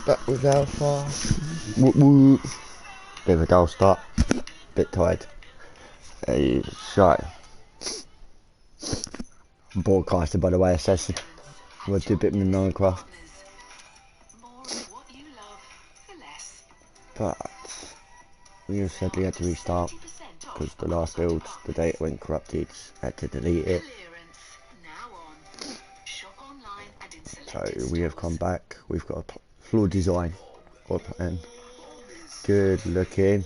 Back with Alpha. Whoop whoop. Bit of a dull start. Bit tired. Hey, so. Broadcasted by the way, Assassin. We'll do a bit of Minecraft. But we also sadly had to restart because the last build, the data went corrupted. Had to delete it. So we have come back. We've got a floor design or plan. Good looking.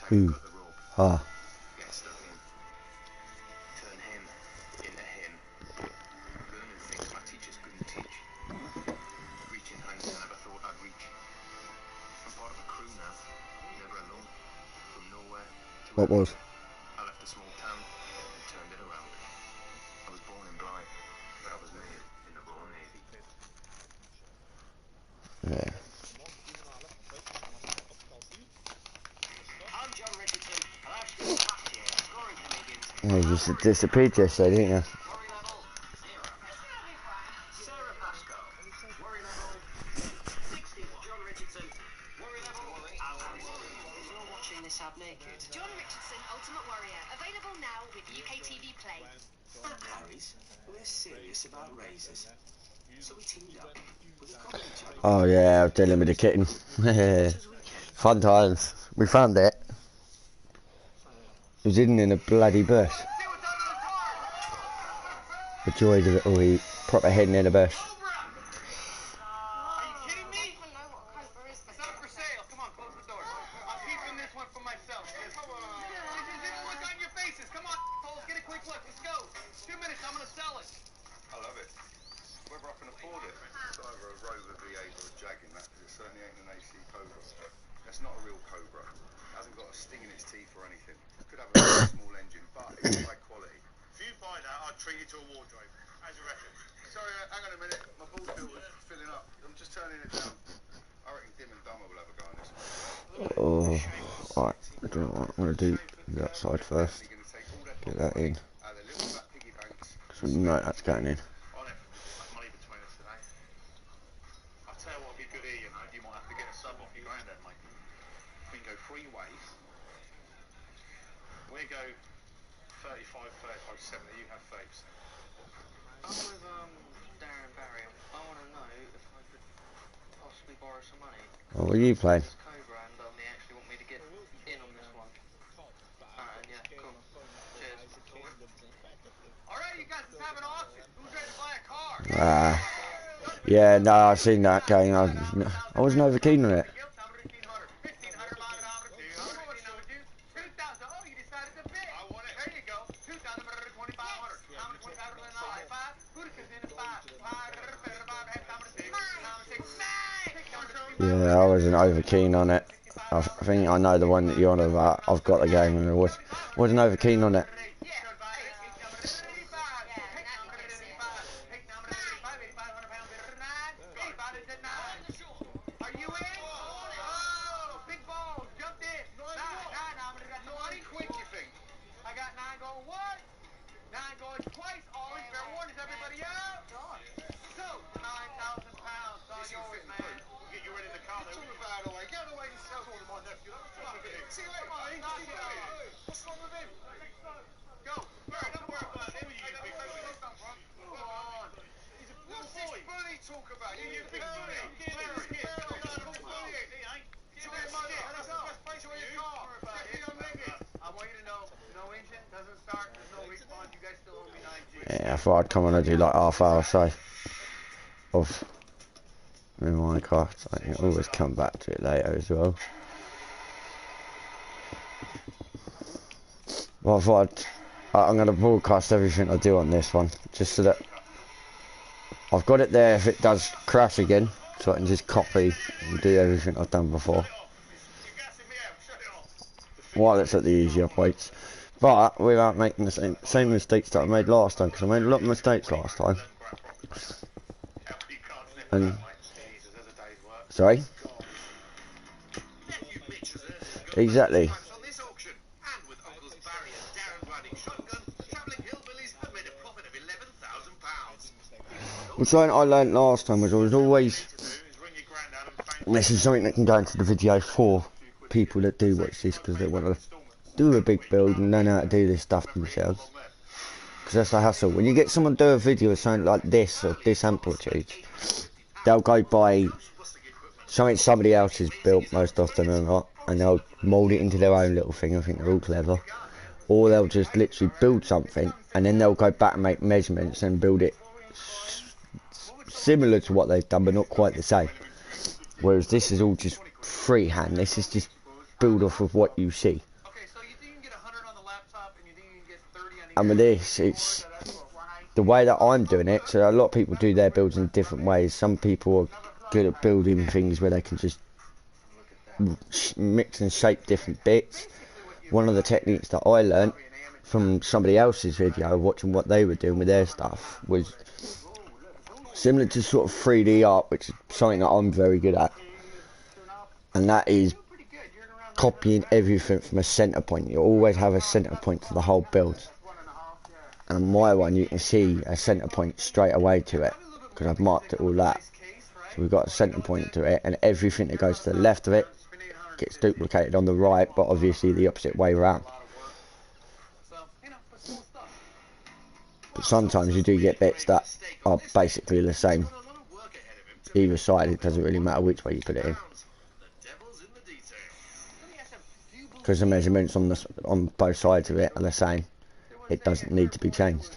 Who? Ah. Turn him into him. Learning things my teachers couldn't teach. Reaching heights I never thought I'd reach. I'm part of a crew now. Never alone. From nowhere to What was? I left a small town and turned it around. I was born in Blythe, but I was made in the Royal Navy. Yeah. I'm John Richardson, and I've spent the past year scoring Canadians. Yeah, you just disappeared yesterday, didn't you? Worry level 0. Sarah Pascoe. Worry level 60. John Richardson. Worry level. You're watching this ad naked. John Richardson, Ultimate Warrior, available now with UK TV Play. Harry's, we're serious about raises. So we teamed up with a comedy channel. Oh yeah, I was dealing with the kitten. Fun times. We found it. It was hidden in a bloody bush. The joys of it all, he proper hidden in a bush. Are you kidding me? It's not for sale. Come on, close the door. I'm keeping this one for myself. Just look on your faces. Come on, folks, get a quick look. Let's go. 2 minutes, I'm gonna sell it. I love it. Whether I can afford it, it's either a Rover V8 or a Jag in that, because it certainly ain't an AC Cobra. That's not a real Cobra. It hasn't got a sting in its teeth or anything. It could have a very small engine, but it's high quality. If you buy that, I'll treat you to a wardrobe. How's you reckon? Sorry, hang on a minute. My ball filter's filling up. I'm just turning it down. I reckon Dim and Dumber will have a go on this one. Oh, right. I don't know what I'm gonna do. The outside first. You're going to take all that Get that in. out of the little fat piggy banks. So we know that's going in. On it. Money between us today. I'll tell you what would be good here, you know. You might have to get a sub off your granddad, mate. We can go 3 ways. We go 35, 35, 70. You have 30%. I'm with Darren Barry. I want to know if I could possibly borrow some money. Oh, what are you playing? This Cobra, and they actually want me to get in on this one. Yeah, cool. Cheers. Alright, you guys, let's have an auction. Who's ready to buy a car? Yeah, no, I've seen that game. I wasn't over keen on it. Yeah, I wasn't over keen on it. I think I know the one that you're on about. I've got the game and I wasn't over keen on it. Yeah, I thought I'd come on and do like half hour or so of Minecraft. I can always come back to it later as well. Well, I thought I'm going to broadcast everything I do on this one, just so that I've got it there if it does crash again, so I can just copy and do everything I've done before. While it's at the easy updates. But without making the same mistakes that I made last time, because I made a lot of mistakes last time. And sorry. Exactly. On this auction, and with Uncle's Barry and Darren riding shotgun, travelling hillbillies have made a profit of £11,000. Well, something I learned last time was I was always. This is something that can go into the video for people that do watch this because they want to do a big build and learn how to do this stuff themselves. Because that's the hassle. When you get someone do a video of something like this or this amplitude, they'll go by something somebody else has built most often or not, and they'll mould it into their own little thing and think they're all clever. Or they'll just literally build something and then they'll go back and make measurements and build it similar to what they've done but not quite the same. Whereas this is all just freehand. This is just build off of what you see. And with this, it's the way that I'm doing it. So a lot of people do their builds in different ways. Some people are good at building things where they can just mix and shape different bits. One of the techniques that I learnt from somebody else's video, watching what they were doing with their stuff, was similar to sort of 3D art, which is something that I'm very good at. And that is copying everything from a centre point. You always have a centre point to the whole build. And on my one, you can see a centre point straight away to it, because I've marked it all that. So we've got a centre point to it, and everything that goes to the left of it gets duplicated on the right, but obviously the opposite way around. But sometimes you do get bits that are basically the same. Either side, it doesn't really matter which way you put it in. Because the measurements on both sides of it are the same. It doesn't need to be changed.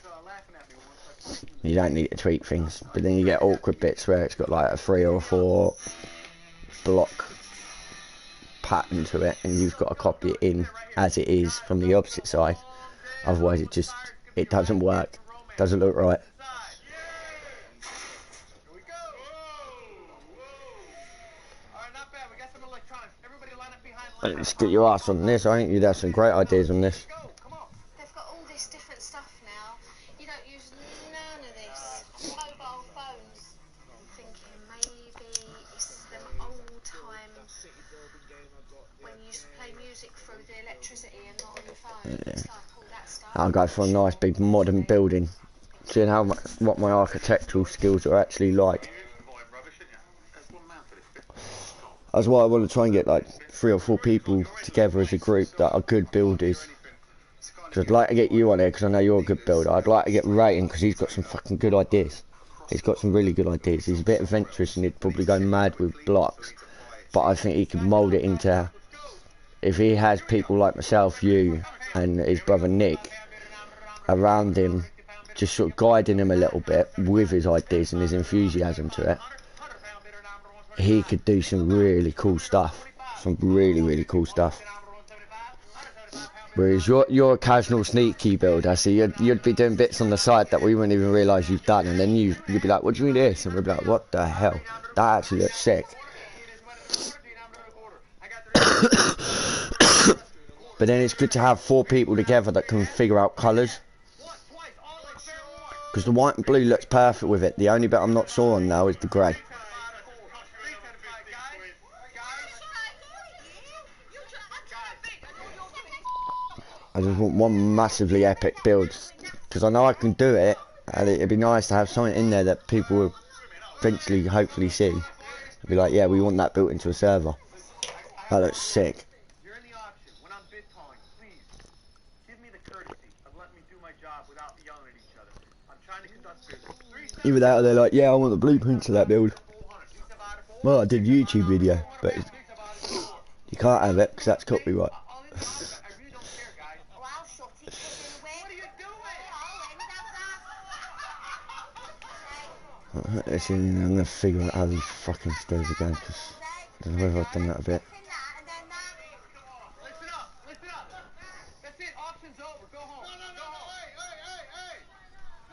You don't need to tweak things. But then you get awkward bits where it's got like a 3 or 4 block pattern to it, and you've got to copy it in as it is from the opposite side. Otherwise it doesn't work. Doesn't look right. Let's get your ass on this. I think you'd have some great ideas on this. They've got all this different stuff now. You don't use none of this. Mobile phones. I'm thinking maybe it's them old time when you used to play music through the electricity and not on your phone. Yeah. It's like all that stuff. I'll go for a nice big modern building. Seeing what my architectural skills are actually like. That's why I want to try and get like 3 or 4 people together as a group that are good builders. Because I'd like to get you on here because I know you're a good builder. I'd like to get Ray in because he's got some fucking good ideas. He's got some really good ideas. He's a bit adventurous and he'd probably go mad with blocks. But I think he can mould it into... If he has people like myself, you, and his brother Nick around him, just sort of guiding him a little bit with his ideas and his enthusiasm to it, he could do some really cool stuff. Some really, really cool stuff. Whereas you're a casual sneaky builder, so you'd be doing bits on the side that we wouldn't even realise you've done, and then you'd be like, what do you mean this? And we'd be like, what the hell? That actually looks sick. But then it's good to have 4 people together that can figure out colours. Because the white and blue looks perfect with it. The only bit I'm not sure on now is the grey. I just want one massively epic build, because I know I can do it, and it'd be nice to have something in there that people will eventually, hopefully see. It'd be like, yeah, we want that built into a server. That looks sick. You're in the auction. When I'm Bitcoin, please give me the courtesy of letting me do my job without yelling at each other. I'm trying to conduct business. Either that or they're like, yeah, I want the blueprints of that build. Well, I did a YouTube video, but you can't have it because that's copyright. Listen, I'm gonna figure out how these fucking stairs are going, because I don't know whether I've done that a bit. Listen up, listen up. That's it, auction's over. Go home. No, hey.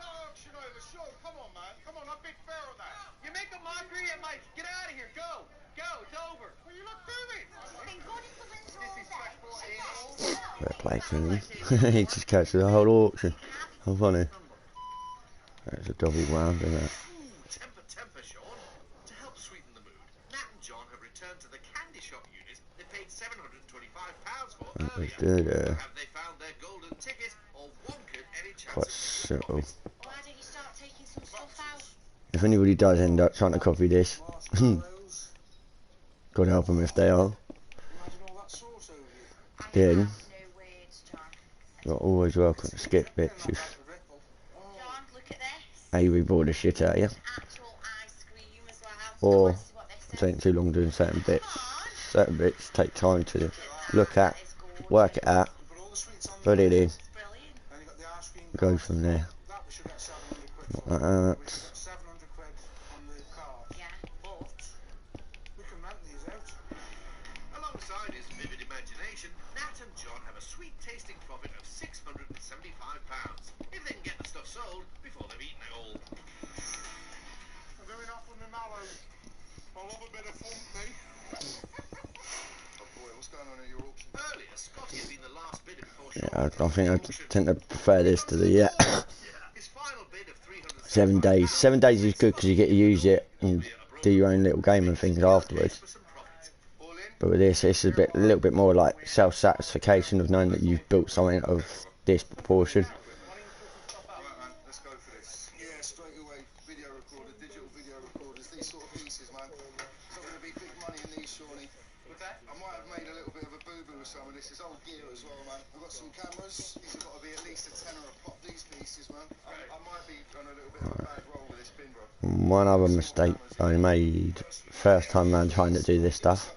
No auction over, sure. Come on, man. Come on, I'm Big Pharaoh now. You make a mockery at my... Get out of here, go. Go, it's over. Well, you're not filming. Been gone in the winter all Disrespectful day. Fair play to him. He just catches the whole auction. How funny. That's a double round, isn't it? Temper, temper, Sean. To help sweeten the mood, Nat and John have returned to the candy shop unit they paid £725 for Let's earlier. do that. Have they found their golden ticket, or wonkered any chance Quite of simple. Why don't you start taking some stuff out? If anybody does end up trying to copy this, God help them if they are. Imagine all that sauce over you. Then, No words, John. you're always welcome to skip bits if The ripple. John, look at this. Avery bore the shit out of you. Actual ice cream as well. Or This is what they it said. taking too long doing certain bits. Come on. Certain bits take time to look at, That is gorgeous. work it out, Put all the sweets on put it in, Brilliant. and you got the ice cream. go from there. That we should get 700 quid for. Like We that. should get 700 quid on the car. Yeah. But we can rent these out. Alongside his vivid imagination, Nat and John have a sweet tasting profit of £675 if they can get the stuff sold before they've eaten it all. I'm going off with my mallows. I love a bit of fun, me. Oh boy, what's going on at your auction? Earlier, Scotty had been the last bidder before Yeah, Sean. I think I tend to prefer this to the His final bid of 7 days. 7 days is good because you get to use it and do your own little game and things afterwards. for some profit. All in? But with this, it's a little bit more like self-satisfaction of knowing that you've built something of this proportion. Right, man, let's go for this. Yeah, straight away. Video recorder, digital video recorders, these sort of pieces, man. It's not going to be big money in these, Shawnee. What's that? I might have made a little bit of a boo-boo with some of this. It's old gear as well, man. We've got some cameras. These have got to be at least a tenner a pop, these pieces, man. I might be on a little bit of a bad roll with this bin, bro. One other mistake I made first time around trying to do this stuff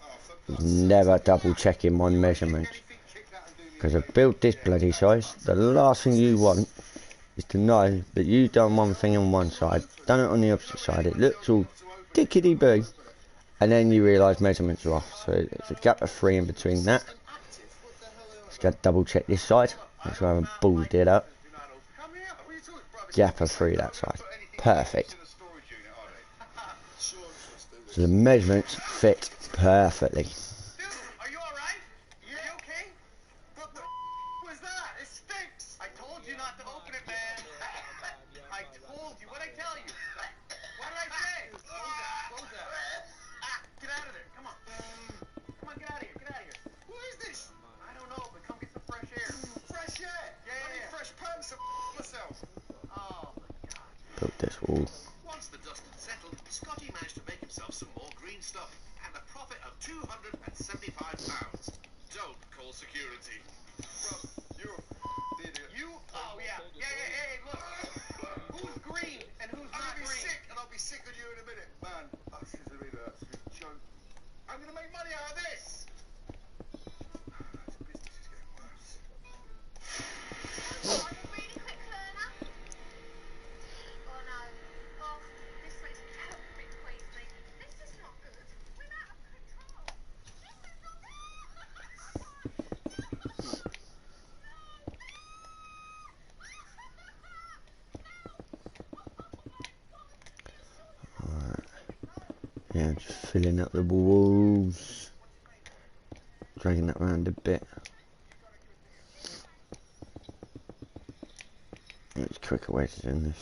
was never double checking my measurements. Because to build this bloody size, the last thing you want is to know that you've done one thing on one side, done it on the opposite side, it looks all dickety-boo, and then you realise measurements are off. So it's a gap of 3 in between that. Just got to double check this side, make sure I haven't ballsed it up. Come here. What are you talking about? Gap of 3 that side. Perfect. In the storage unit, are they? Sure, let's do this. So the measurements fit perfectly. Dude, are you alright? You okay? What the was that? It stinks. I told you not to open it, man. I told you. What'd I tell you? What did I say? Close that. Get out of there. Come on. Come on, get out of here. Get out of here. Who is this? I don't know, but come get some fresh air. Fresh air. Yeah, I need yeah. fresh pants to myself. Oh, my God. Built this wall. Once the dust had settled, Scotty managed to make himself some more green stuff and a profit of £275. Don't call security. Bro, you're a idiot. You? Oh, yeah. Yeah, hey, look. Who's green and who's I'm not gonna be green? sick, and I'll be sick of you in a minute. Man, this is a bit of a joke. I'm gonna make money out of this. This business is getting worse. Want a really quick learner? Oh no. Oh, this looks very queasy. This is not good. We're out of control. This is not Yeah, just filling up the walls. Dragging that round a bit. It's a quicker way to do this.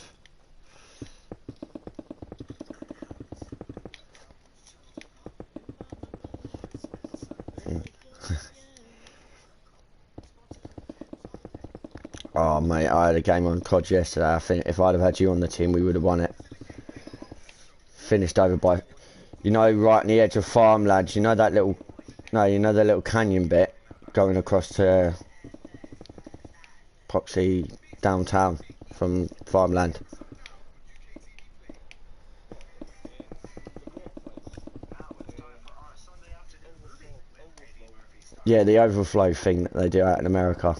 Oh mate, I had a game on COD yesterday. I think if I'd have had you on the team, we would have won it. Finished over by, you know, right on the edge of farmlands. You know that little, no, you know the little canyon bit going across to Poxy downtown from farmland. Yeah, the overflow thing that they do out in America.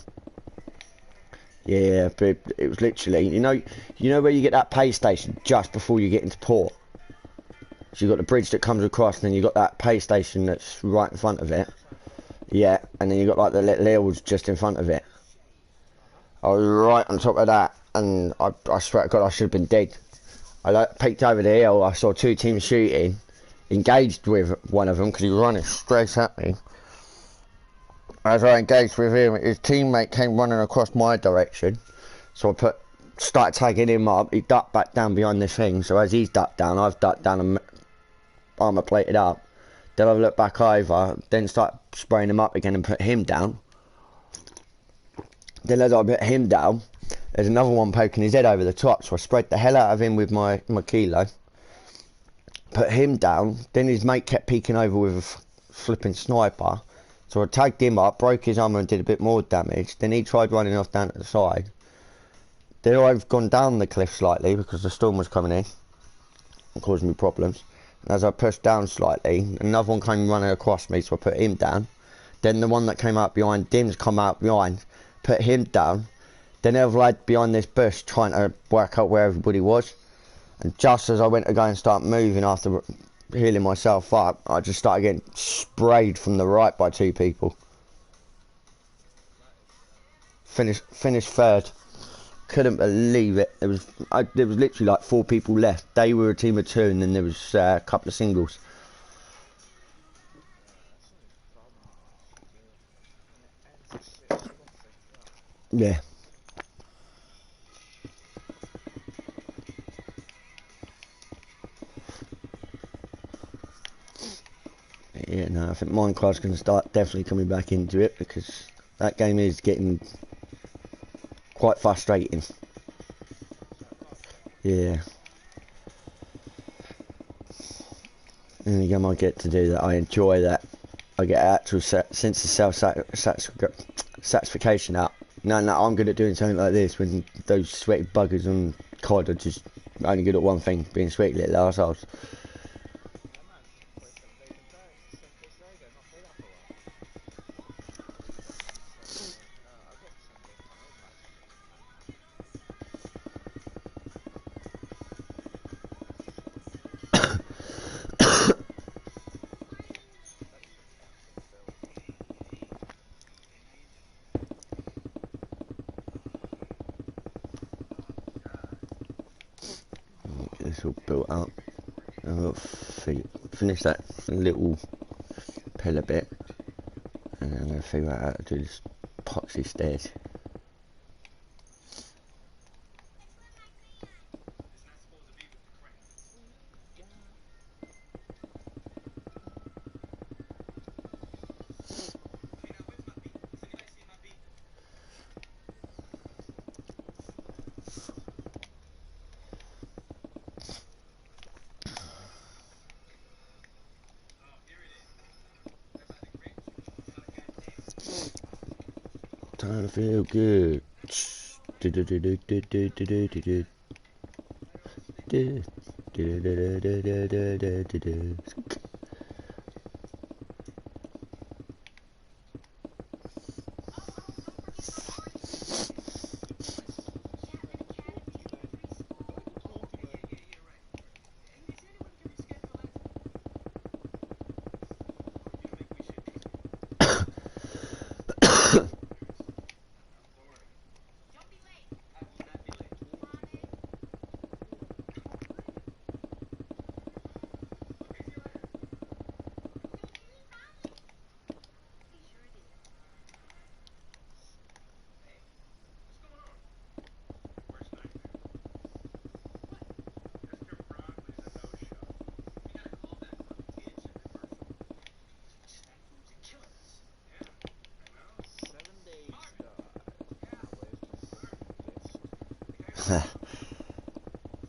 Yeah, but it was literally, you know where you get that pay station just before you get into port. So you've got the bridge that comes across, and then you've got that pay station that's right in front of it. Yeah, and then you've got like the little hills just in front of it. I was right on top of that, and I swear to God I should have been dead. I like peeked over the hill, I saw 2 teams shooting, engaged with one of them because he was running straight at me. As I engaged with him, his teammate came running across my direction, so I started tagging him up. He ducked back down behind this thing, so as he's ducked down, I've ducked down and armour plated up. Then I looked back over, then started spraying him up again and put him down. Then as I put him down, there's another one poking his head over the top, so I sprayed the hell out of him with my kilo. Put him down, then his mate kept peeking over with a flipping sniper. So I tagged him up, broke his armour and did a bit more damage. Then he tried running off down to the side. Then I've gone down the cliff slightly because the storm was coming in and causing me problems. And as I pushed down slightly, another one came running across me, so I put him down. Then the one that came out behind, Dim's come out behind, put him down. Then there was a lad behind this bush trying to work out where everybody was. And just as I went to go and start moving after healing myself up, I just started getting sprayed from the right by two people. Finished third. Couldn't believe it. There was literally like 4 people left. They were a team of 2, and then there was a couple of singles. Yeah. Yeah, no, I think Minecraft's going to start definitely coming back into it because that game is getting quite frustrating. Yeah. And again, I get to do that. I enjoy that. I get actual sense of self-satisfaction out. No, I'm good at doing something like this when those sweaty buggers on COD are just only good at one thing, being sweaty little arseholes. This all built up. I've got to finish that little pillar bit, and then I'm going to figure out how to do this epoxy stairs. Time to feel good.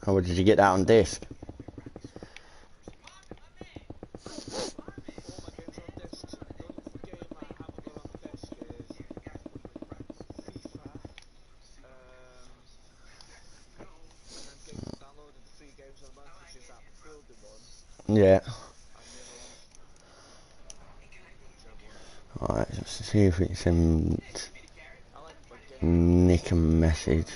How did you get that on disc? Yeah. Alright, let's see if we can send Nick a message.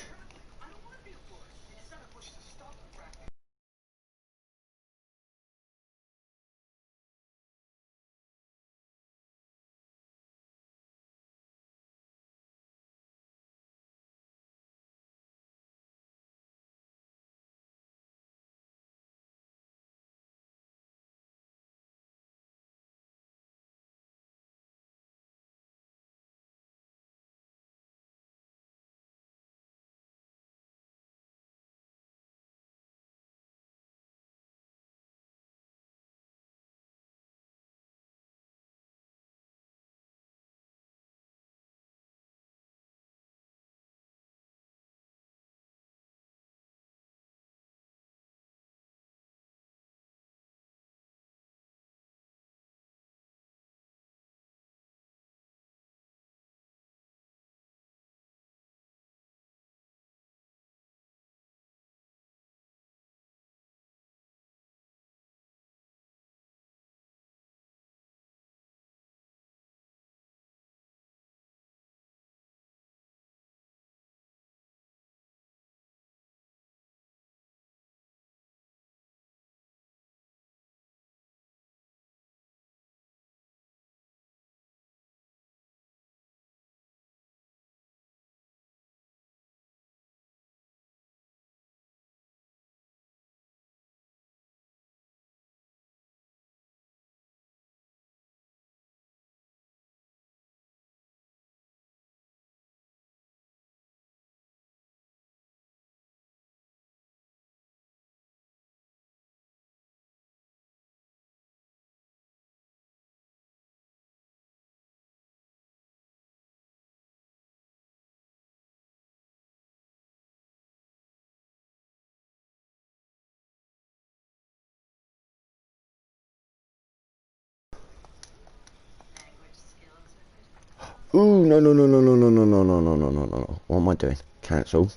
Ooh, no, no, no, no, no, no, no, no, no, no, no, no, no. What am I doing? Cancel.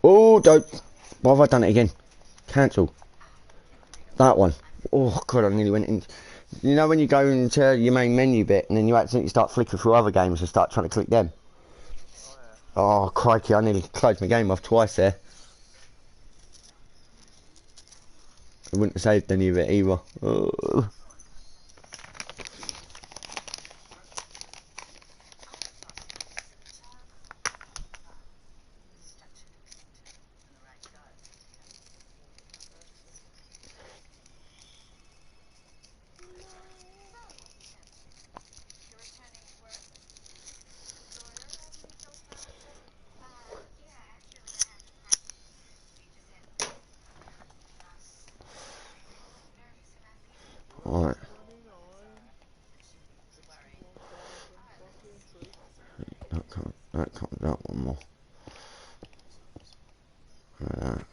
Oh, don't. Why have I done it again? Cancel. That one. Oh, God, I nearly went in. You know when you go into your main menu bit and then you accidentally start flicking through other games and start trying to click them? Oh, crikey, I nearly closed my game off twice there. I wouldn't have saved any of it either. Oh. Alright. That one more. Like that.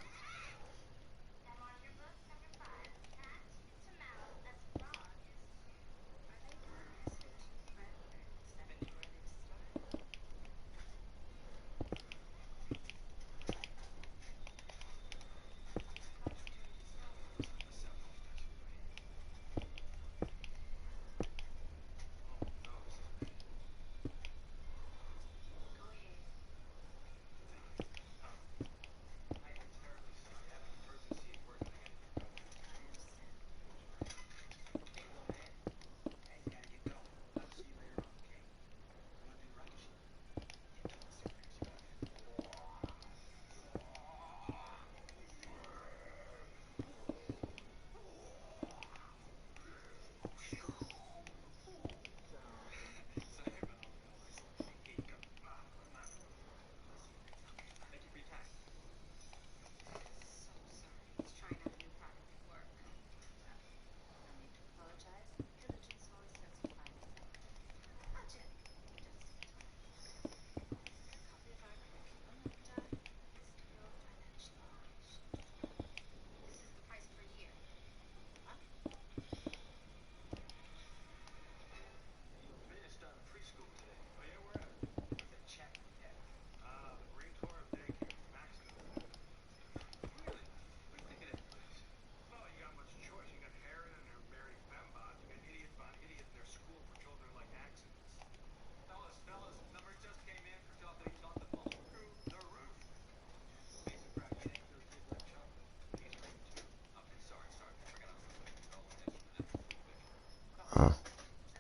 Oh,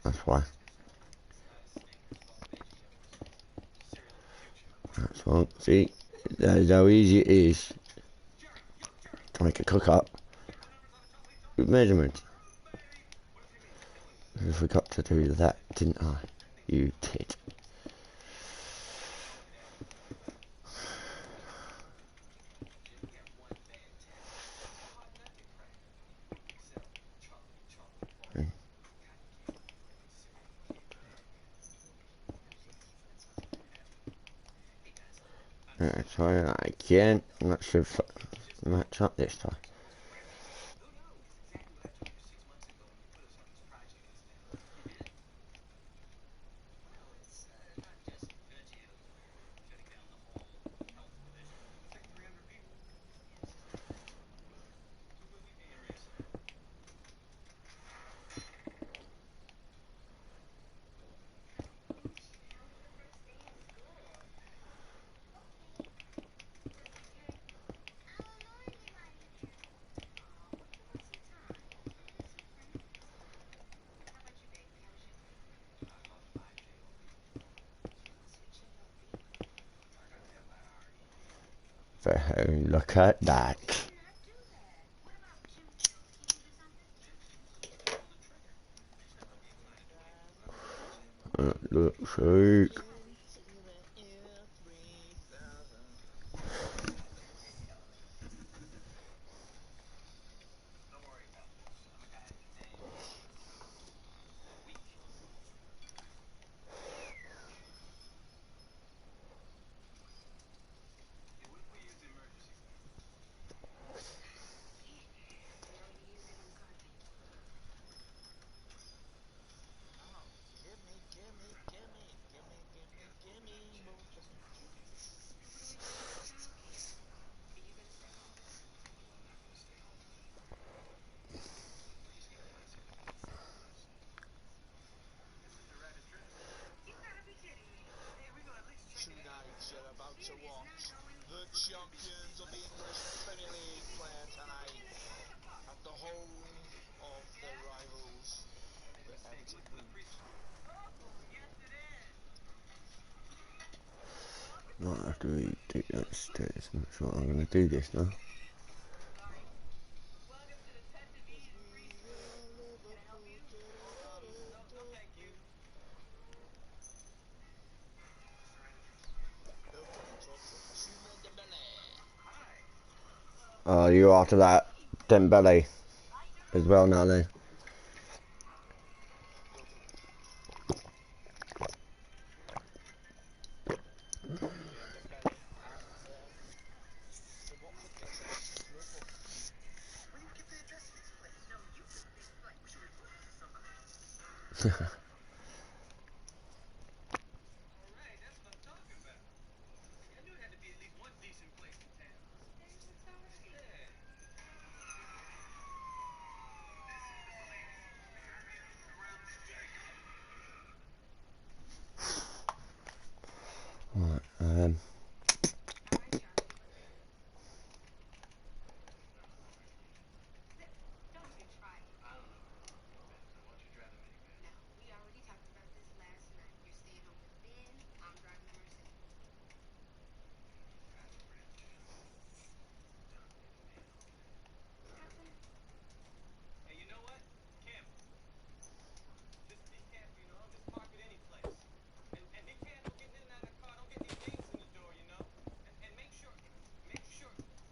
that's why. That's wrong. See, that is how easy it is to make a cook up with measurements. I forgot to do that, didn't I? You tit. Alright, try that again. I'm not sure if I match up this time. Look at that. Looks like. do we do? Let's do this. I'm not sure I'm going to do this now. You after that Dembele as well now then. Right, Hey, you know what? Kim, just be careful, you know? Just park it any place. And be careful getting in and out of the car. Don't get any dings in the door, you know? And make sure you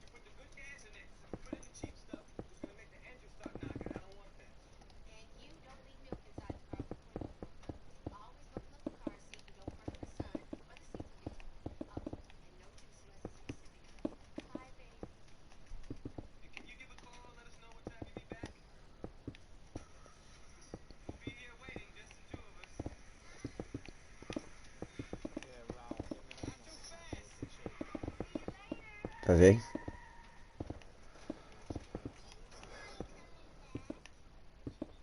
put the good gas in it. If you put in the cheap stuff, it's gonna make the engine start knocking. I don't want that. And can you give a call and let us know what time you be back? We'll be here waiting, just the two of us. Not too fast. does he?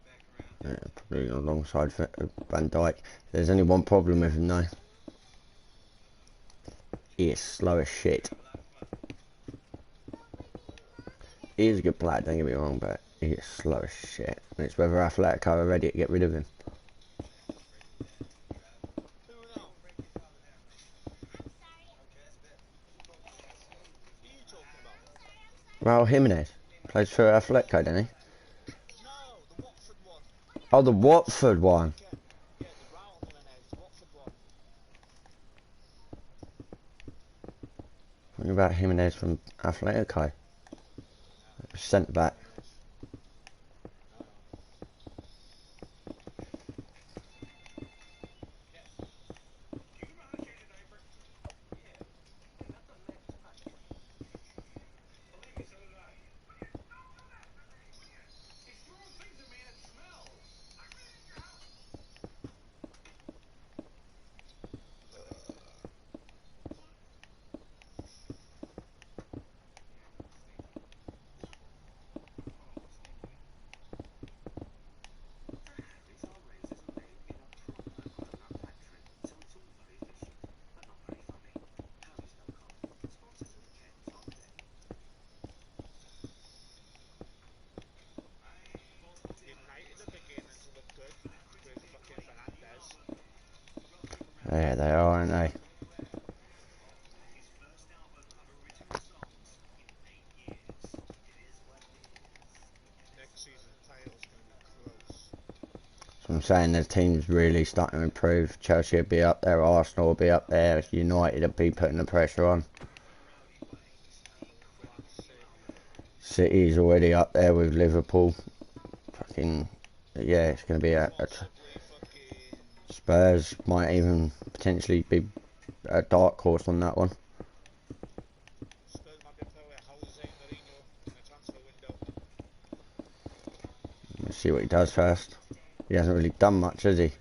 Back around. Yeah, probably alongside Van Dijk. There's only one problem with him though. He is slow as shit. He is a good player, don't get me wrong, but he is slow as shit. And it's whether Atletico are ready to get rid of him. Raul Jimenez plays for Atletico, doesn't he? Oh, the Watford one. What about Jimenez from Atletico? Centre back. There they are, aren't they? So I'm saying the team's really starting to improve. Chelsea will be up there, Arsenal will be up there, United will be putting the pressure on. City's already up there with Liverpool. Fucking, yeah, it's going to be a Spurs might even potentially be a dark horse on that one. Let's see what he does first. He hasn't really done much, has he?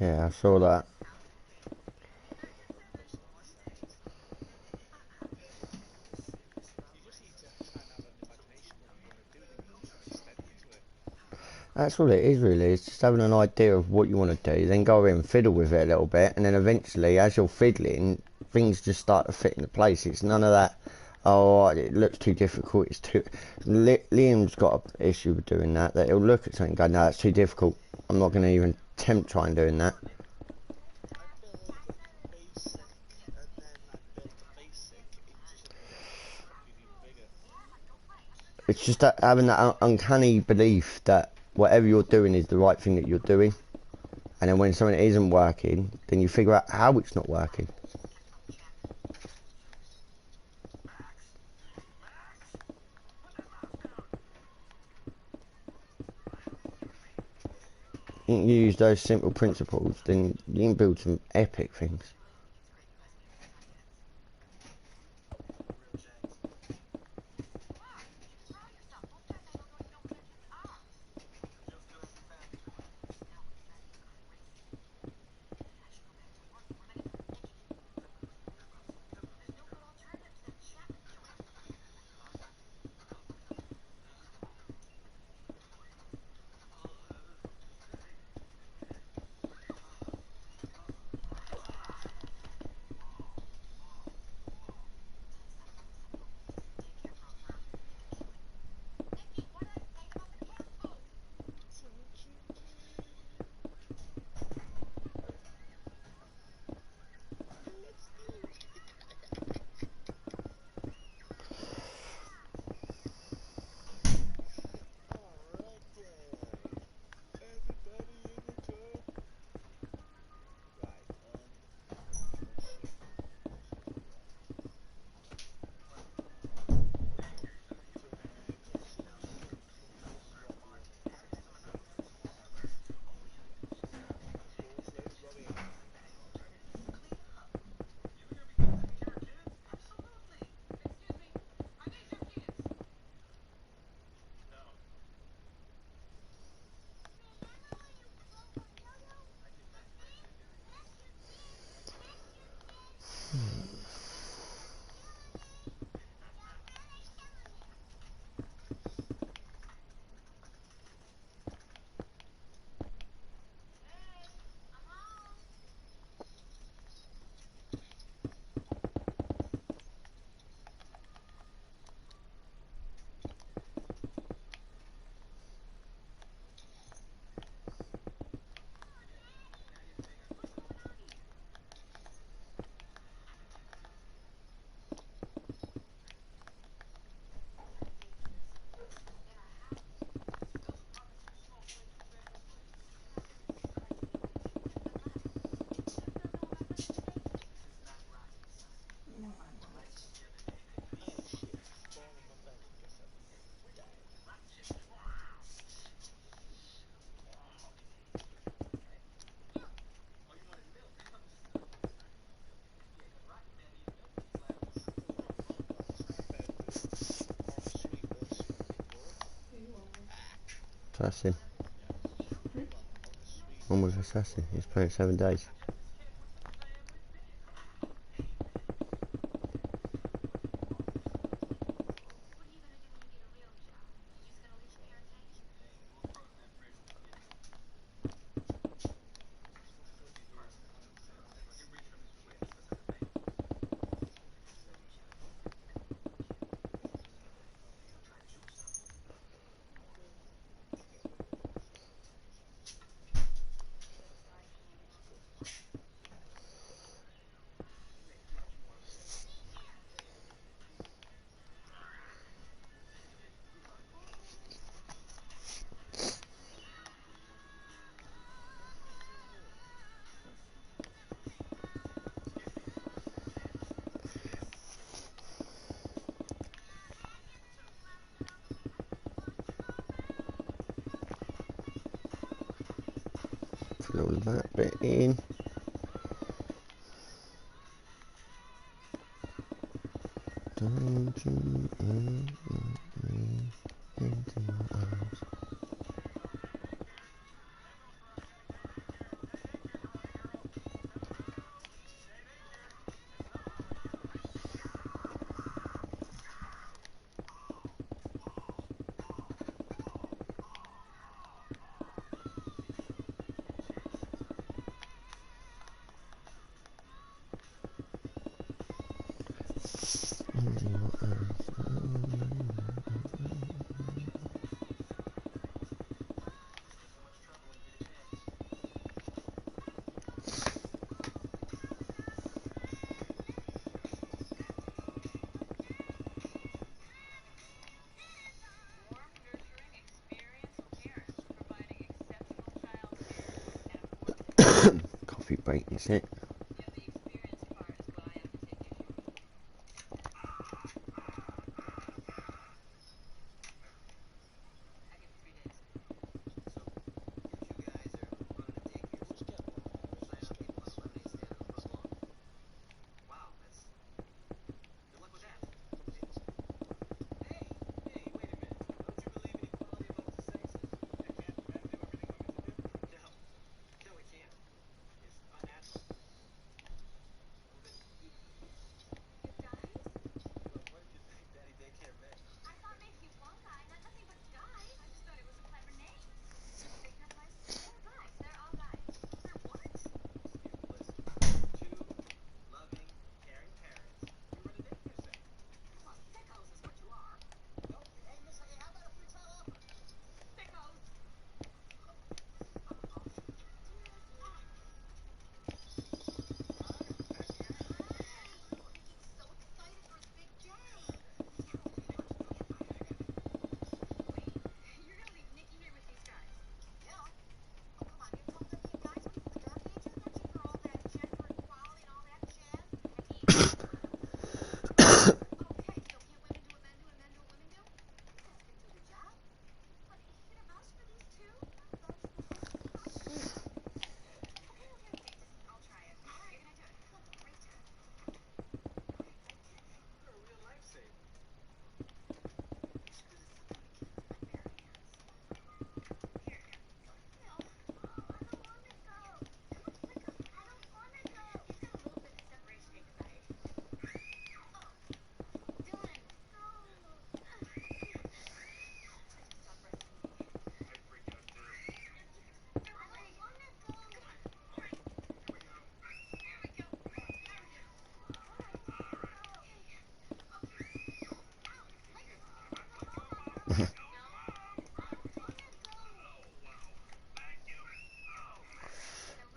Yeah, I saw that. That's all it is really, it's just having an idea of what you want to do, then go in and fiddle with it a little bit, and then eventually, as you're fiddling, things just start to fit into place. It's none of that, oh, it looks too difficult, it's too... Liam's got an issue with doing that, that he'll look at something and go, no, that's too difficult, I'm not going to even attempt trying doing that. It's just that having that uncanny belief that whatever you're doing is the right thing that you're doing. And then when something isn't working, then you figure out how it's not working. You can use those simple principles, then you can build some epic things. Assassin. One was Assassin, he's playing 7 days. Fill that bit in. Don't you let me into your arms. Coffee break, is it?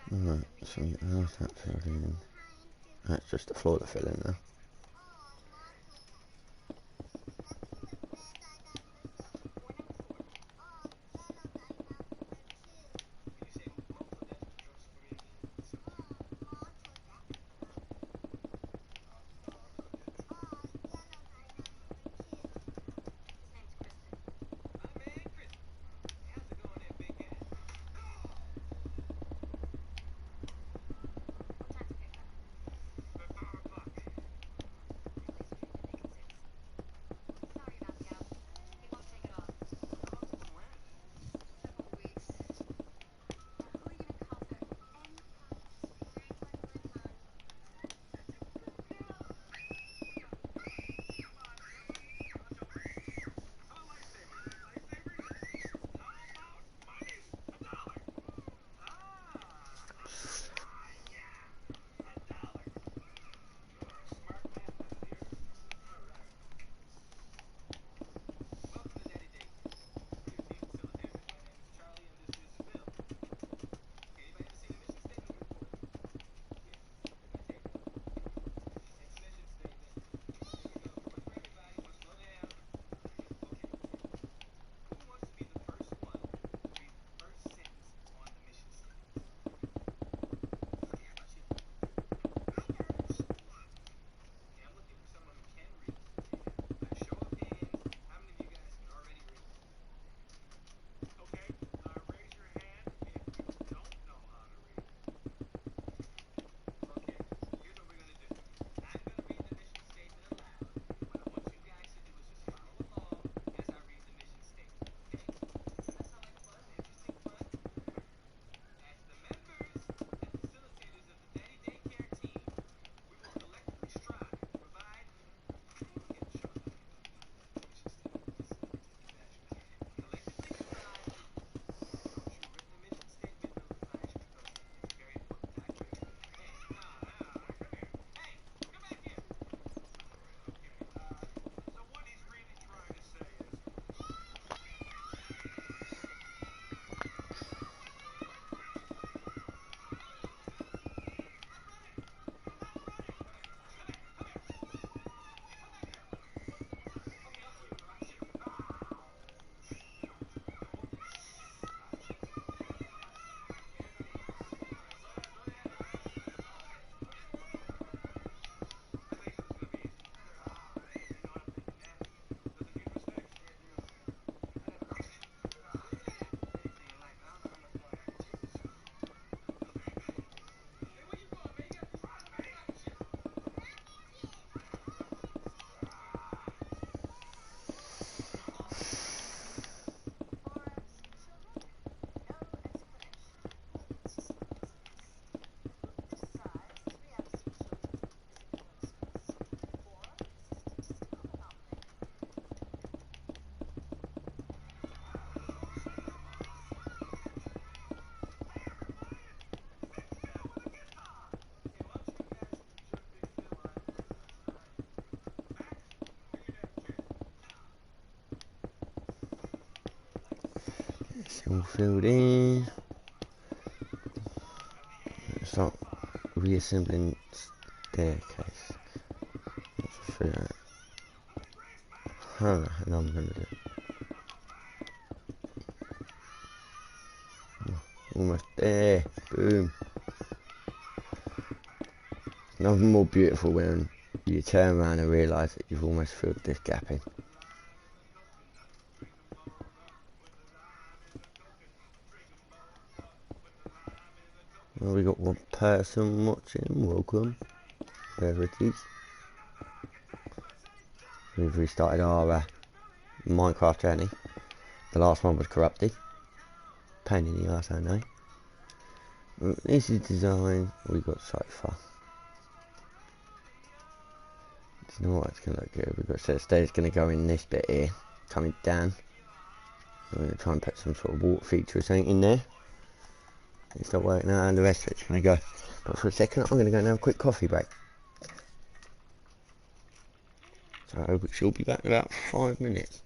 Alright, so how's that filling? That's just the floor to fill in now. All filled in. Start reassembling staircase. Let's figure out. Huh, and I'm gonna do it. Almost there. Boom. Nothing more beautiful when you turn around and realise that you've almost filled this gap in. Well, we got one person watching. Welcome. Wherever it is. We've restarted our Minecraft journey. The last one was corrupted. Pain in the arse, I know. This is design we got so far. You know what, it's gonna look good. We've got a set of stairs going to go in this bit here, coming down. I'm going to try and put some sort of water feature or something in there. It's not working out, and the rest of it's going to go. But for a second, I'm going to go and have a quick coffee break. So we shall be back in about 5 minutes.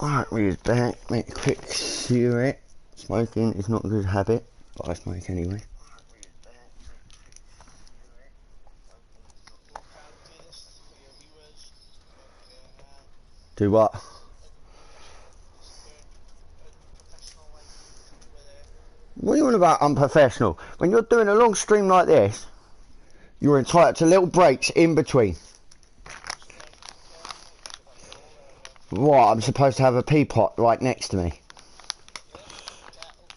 Alright, we're back. Make a quick cigarette. Smoking is not a good habit, but I smoke anyway. Do what? What are you on about unprofessional? When you're doing a long stream like this, you're entitled to little breaks in between. What? I'm supposed to have a peapot right next to me.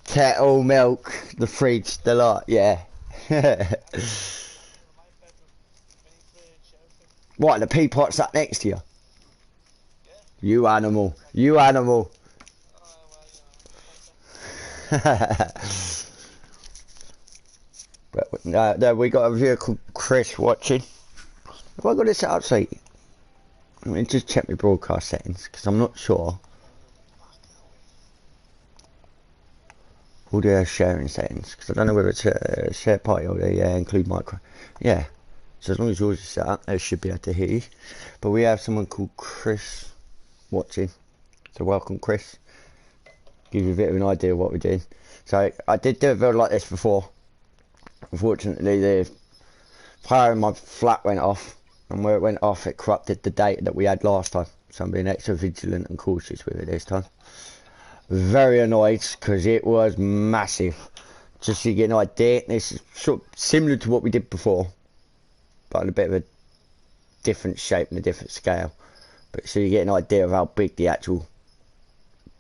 Kettle, milk, the fridge, the lot, yeah. What, the peapot's up next to you? You animal, you animal. But no, we got a viewer called Chris watching. Have I got this set up so? Let me just check my broadcast settings because I'm not sure. Audio sharing settings because I don't know whether it's a share party or they include micro. Yeah, so as long as yours is set up, they should be able to hear you. But we have someone called Chris watching. So welcome, Chris. Give you a bit of an idea of what we're doing. So I did do a video like this before. Unfortunately, the fire in my flat went off, and where it went off, it corrupted the data that we had last time. So I'm being extra vigilant and cautious with it this time. Very annoyed because it was massive. Just so you get an idea, this is sort of similar to what we did before, but on a bit of a different shape and a different scale. But so you get an idea of how big the actual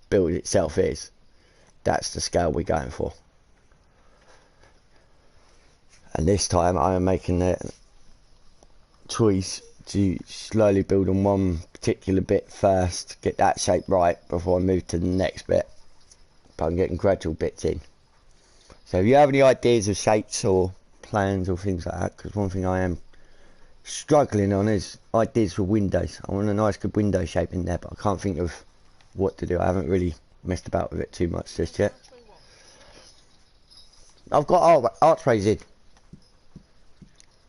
build itself is. That's the scale we're going for. And this time I am making the choice to slowly build on one particular bit first, get that shape right before I move to the next bit. But I'm getting gradual bits in. So if you have any ideas of shapes or plans or things like that, because one thing I am struggling on is ideas for windows. I want a nice good window shape in there, but I can't think of what to do. I haven't really messed about with it too much just yet. I've got archways in.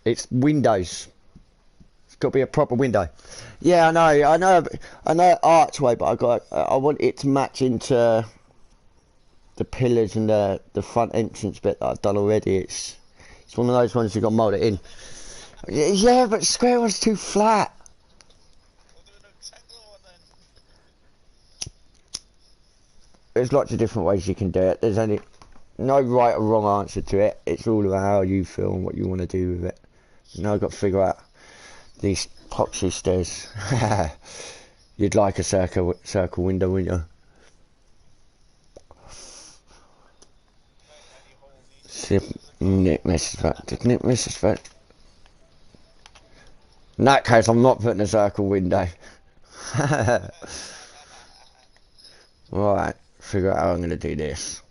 It's windows. It's got to be a proper window. Yeah, I know archway, but I want it to match into the pillars and the front entrance bit that I've done already. It's one of those ones you've got to mould it in. Yeah, but square one's too flat. There's lots of different ways you can do it. There's only no right or wrong answer to it. It's all about how you feel and what you want to do with it. Now I've got to figure out these epoxy stairs. You'd like a circle window, wouldn't you? See, Nick misses that. Did Nick miss his that? In that case, I'm not putting a circle window. Right, figure out how I'm going to do this.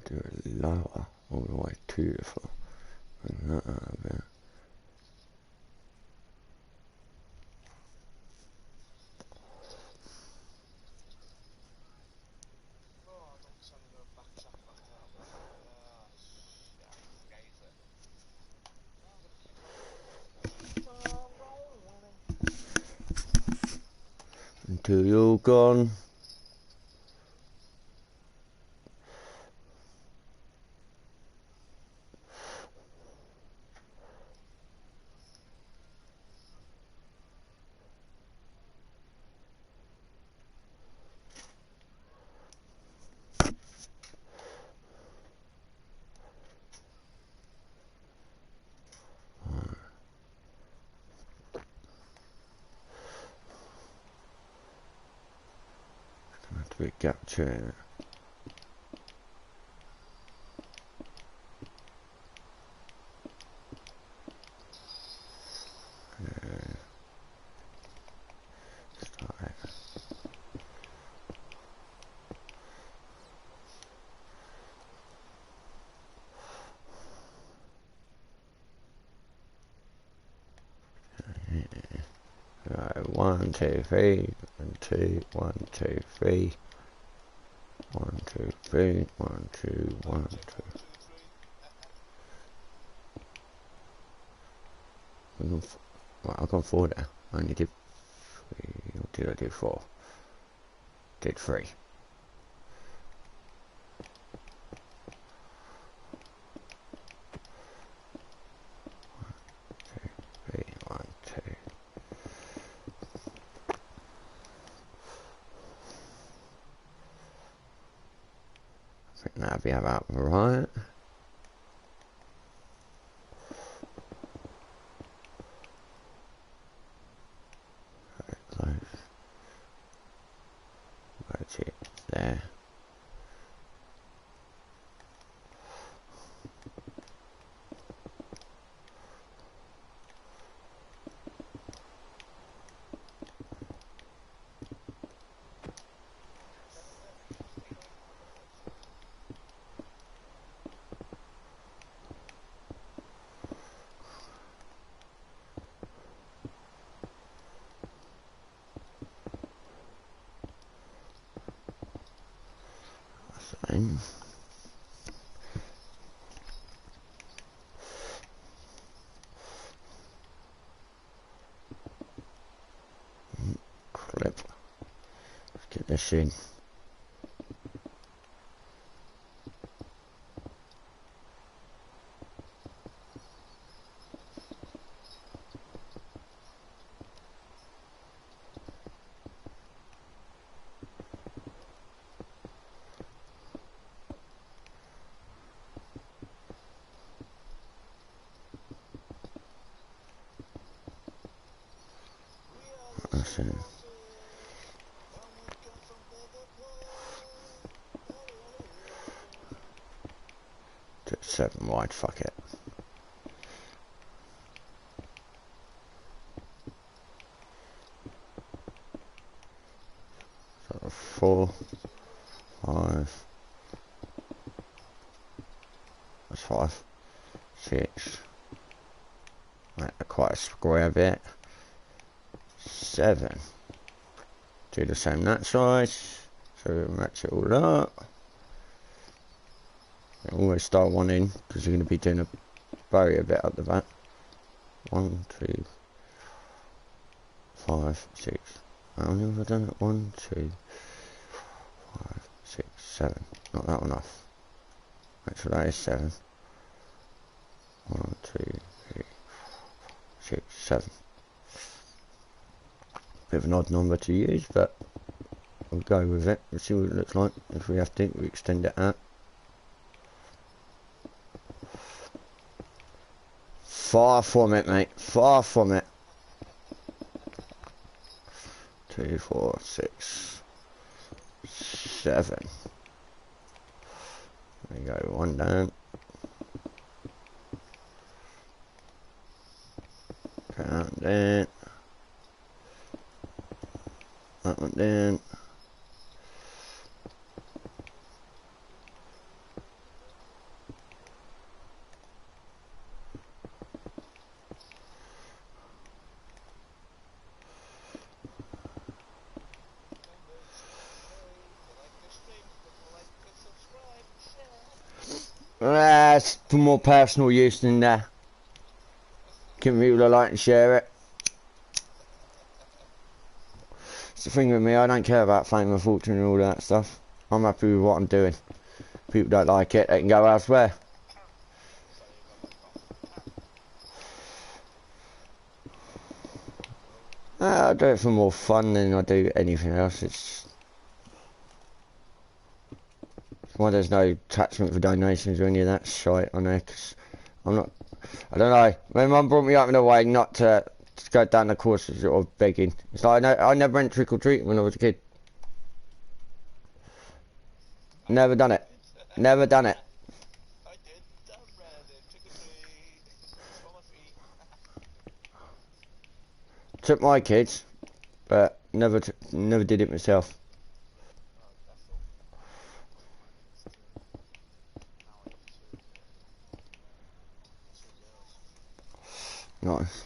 Do it lower all the way to the floor and that out of it. Until you're gone. To be captured. Right, 1, 2, 3, 1, 2, 1, 2, 3. 1, 2, 3, 1, 2, 1, 2. Right, I've gone 4 now. I only did 3, or did I do 4? Did 3. 1, 2. I think that'll be about right. Close. Right it there. thing. Clip. Let's get this in. That's it. Just 7 wide, fuck it. So 4, 5. That's 5, 6. Right, quite a square bit. 7. Do the same that size. So we match it all up. Always start one in because you're going to be doing a barrier bit at the back. 1, 2, 5, 6. How many have I done it? 1, 2, 5, 6, 7. Not that one off. Make sure that is 7. 1, 2, 3, 4, 6, 7. Bit of an odd number to use, but we'll go with it. We'll see what it looks like. If we have to, we extend it out. Far from it, mate. Far from it. 2, 4, 6, 7. There we go. 1 down. Put that down. That one down. That's for more personal use than giving people a like and share it. It's the thing with me, I don't care about fame and fortune and all that stuff. I'm happy with what I'm doing. If people don't like it, they can go elsewhere. I do it for more fun than I do anything else. It's why there's no attachment for donations or any of that shite on there, because I'm not, I don't know, my mum brought me up in a way not to go down the course of sort of begging. It's like I never went trick-or-treating when I was a kid. Never done it. Never done it. I did. Damn right, trick-or-treat. On my feet. Took my kids, but never did it myself. Nice.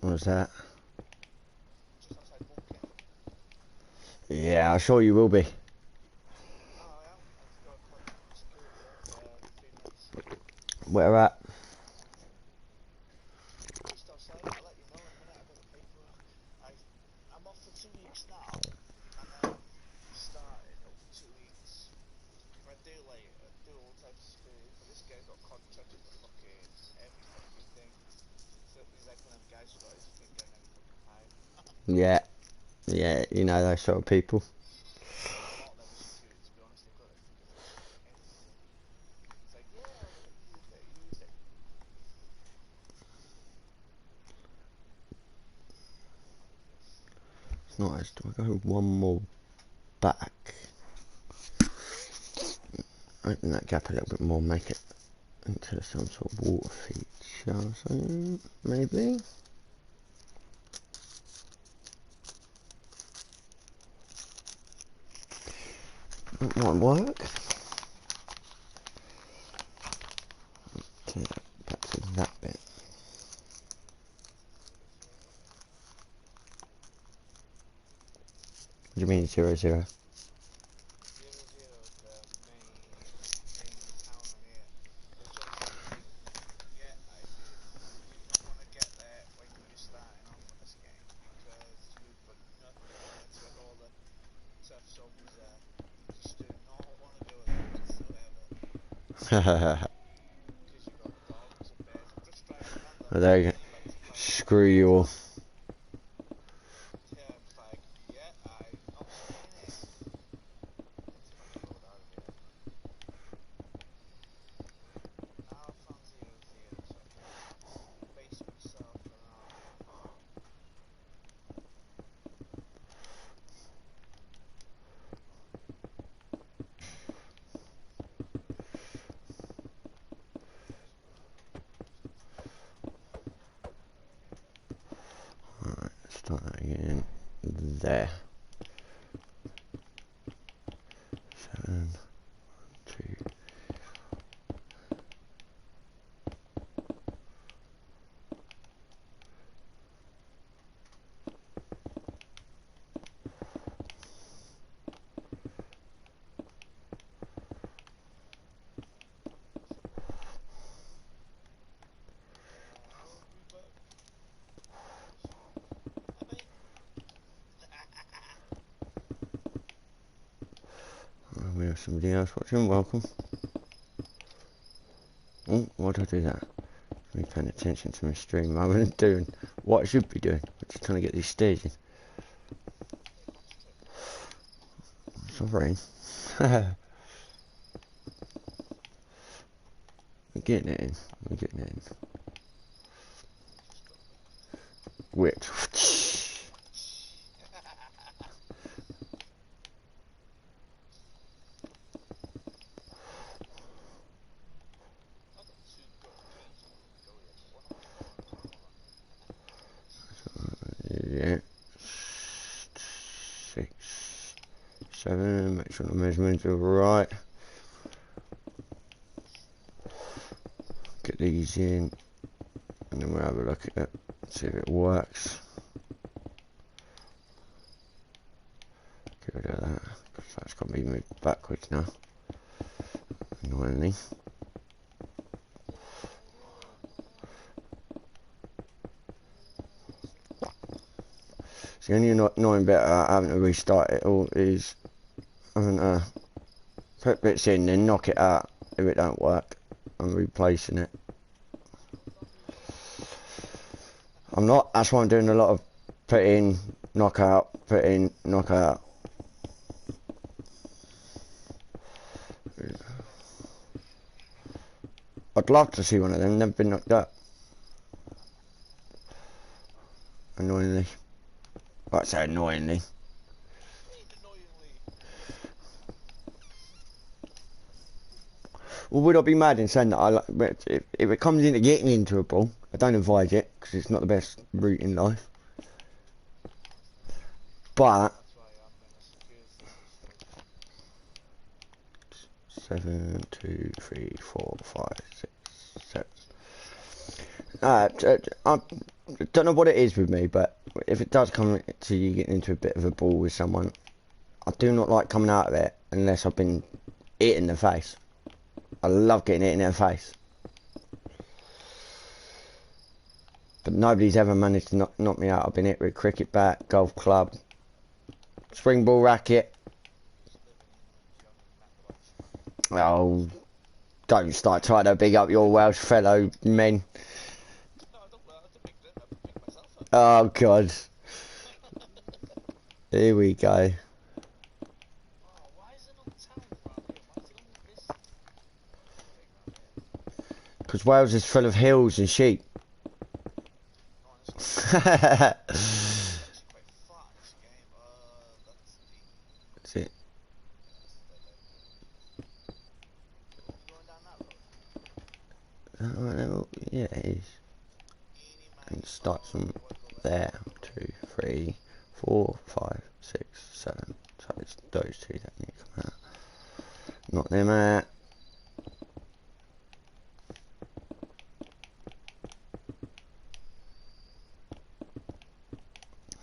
What was that? Yeah, I'm sure you will be. Where at? Just outside, I'll let you know in a minute. I got the paperwork. I'm off for 2 weeks now, and then starting over 2 weeks. If I do like, I do all types of screws, but this guy's got contracted for fucking every fucking thing. So he's like one of them guys who got his finger in every fucking pie. Yeah, yeah, you know those sort of people. It's nice. Do I go one more back? Open that gap a little bit more, make it into some sort of water feature or something, maybe? That might work. Okay, back to that bit. What do you mean 0, 0? Well, there you go. Screw you all. Alright, start that again. There. 7, 2. We have somebody else watching, welcome. Oh, why did I do that? Me paying attention to my stream rather than doing what I should be doing, which is trying to get these stages. Sorry. We're getting it in. We're getting it in. Which? Yeah. 6, 7. Make sure the measurements are right. Get these in, and then we'll have a look at it. See if it works. Get rid of that, because that's got to be moved backwards now. Annoyingly. So the only annoying bit about having to restart it all is having to put bits in and knock it out if it don't work and replacing it. I'm not, that's why I'm doing a lot of put in, knock out, put in, knock out. I'd love to see one of them, never been knocked out. Annoyingly. I'd say annoyingly. Well, would I be mad in saying that if it comes into getting into a ball, I don't advise it, because it's not the best route in life. But 7, 2, 3, 4, 5, 6, 7. I don't know what it is with me, but if it does come to you getting into a bit of a ball with someone, I do not like coming out of it unless I've been hit in the face. I love getting hit in the face. But nobody's ever managed to knock me out. I've been hit with a cricket bat, golf club, spring ball racket. Oh, don't start trying to big up your Welsh fellow men. Oh God. Here we go. Oh, why is it not town around here? Why is it all this thing around here? Because Wales is full of hills and sheep. Oh, it's actually quite far, this game. That's the... That's it. You going down that road? Yeah, it is. And it starts from there. 2, 3, 4, 5, 6, 7. So it's those two that need to come out. Not them out.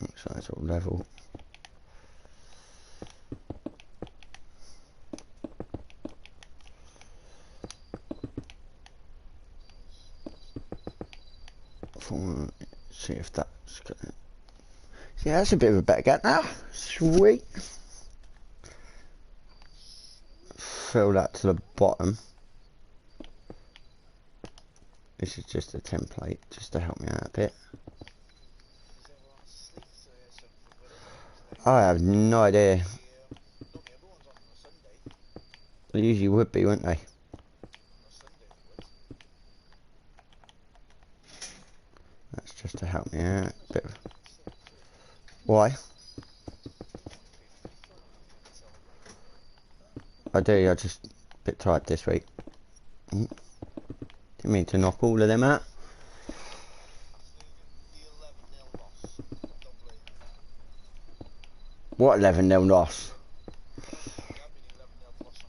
Looks like it's all level. See if that's good. Yeah, that's a bit of a better gap now. Sweet. Fill that to the bottom. This is just a template, just to help me out a bit. I have no idea. They usually would be, wouldn't they? That's just to help me out a bit. Why? I do, I just a bit tired this week. Didn't mean to knock all of them out. What 11-0 loss?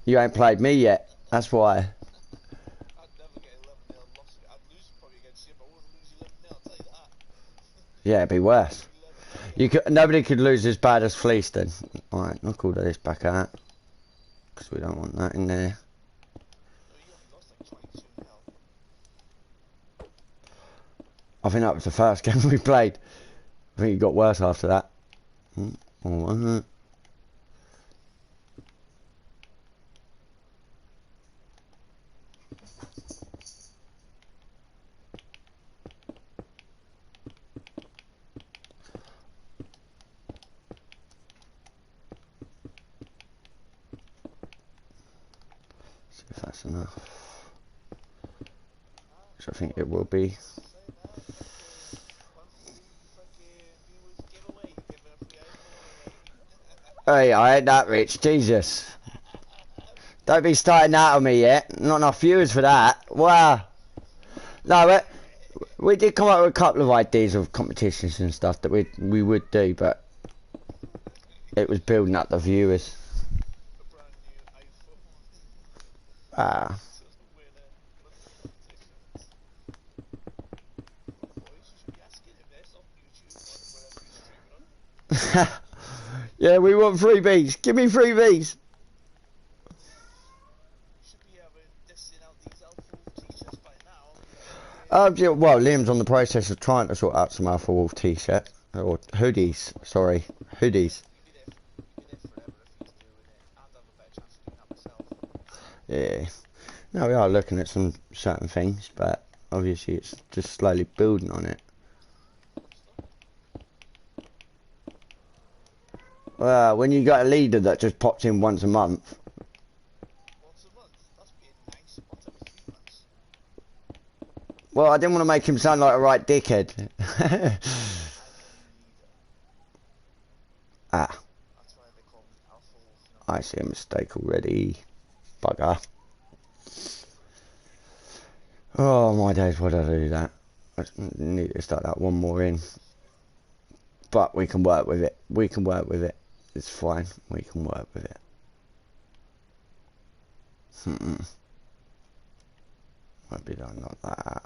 You ain't played me yet, that's why. Yeah, it'd be worse. Nobody could lose as bad as Fleaston. Alright, knock all of this back out. Because we don't want that in there. I think that was the first game we played. I think it got worse after that. Alright. See if that's enough. Which I think it will be. Hey, I ain't that rich, Jesus. Don't be starting that on me yet. Not enough viewers for that. Wow. No, we did come up with a couple of ideas of competitions and stuff that we would do, but it was building up the viewers. Ah. Yeah, we want freebies. Give me freebies. Yeah, well, Liam's on the process of trying to sort out some Alpha Wolf t-shirt or hoodies. Sorry, hoodies. Yeah. No, we are looking at some certain things, but obviously it's just slowly building on it. Well, when you got a leader that just pops in once a month. Well, I didn't want to make him sound like a right dickhead. Ah. I see a mistake already. Bugger. Oh my days, why did I do that? I need to start that one more in. But we can work with it. We can work with it. It's fine. We can work with it. Won't be done like that.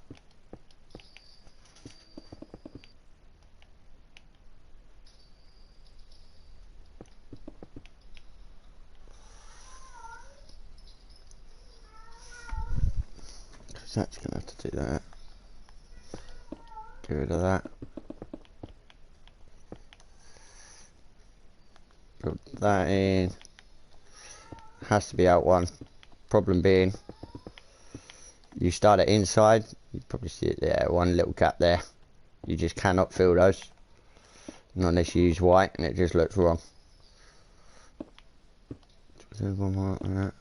Because that's going to have to do that. Get rid of that. Put that in. Has to be out one. Problem being, you start it inside, you probably see it there, one little gap there. You just cannot fill those. Not unless you use white and it just looks wrong. One more on that.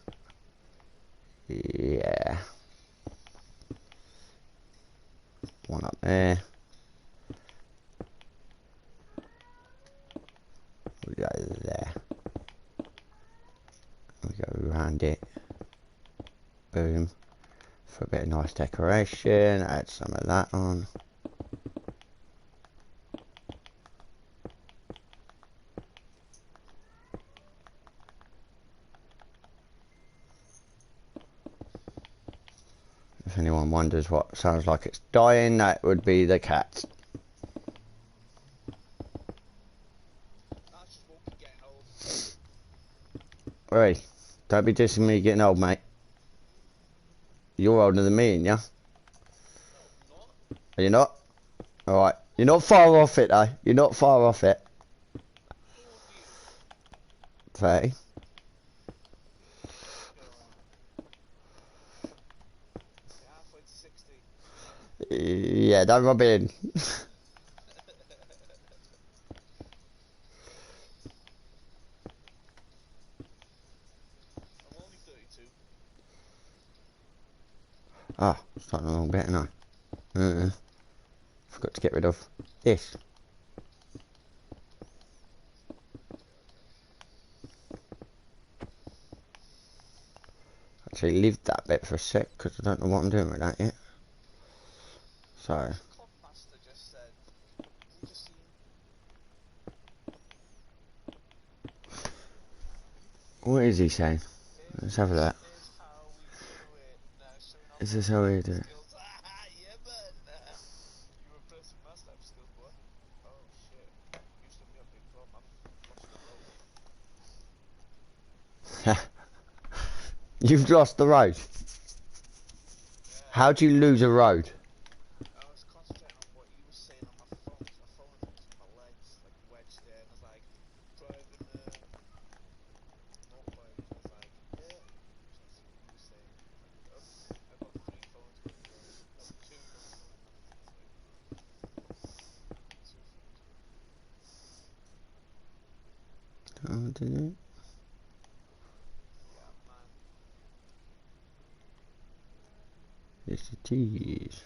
Yeah. One up there. We go there. We go around it. Boom. For a bit of nice decoration. Add some of that on. If anyone wonders what sounds like it's dying, that would be the cat. Hey, don't be dissing me getting old, mate. You're older than me, ain't ya? Are you not? Alright. You're not far off it, though. You're not far off it. 30. Yeah, don't rub it in. Ah, starting a little bit, ain't I? Forgot to get rid of this. Actually, leave that bit for a sec, because I don't know what I'm doing with that yet. So. What is he saying? Let's have a look. Is this how we do it? You've lost the road. How'd you lose a road? I was concentrating on what he was saying on my phone. My phone was between my legs, like wedged there, and I was like driving motorbike. And I was like, yeah. So he was saying, like, I've got 3 phones going on. No, 2 phones going on. Oh, did it? Yeah, man. Yes, it is.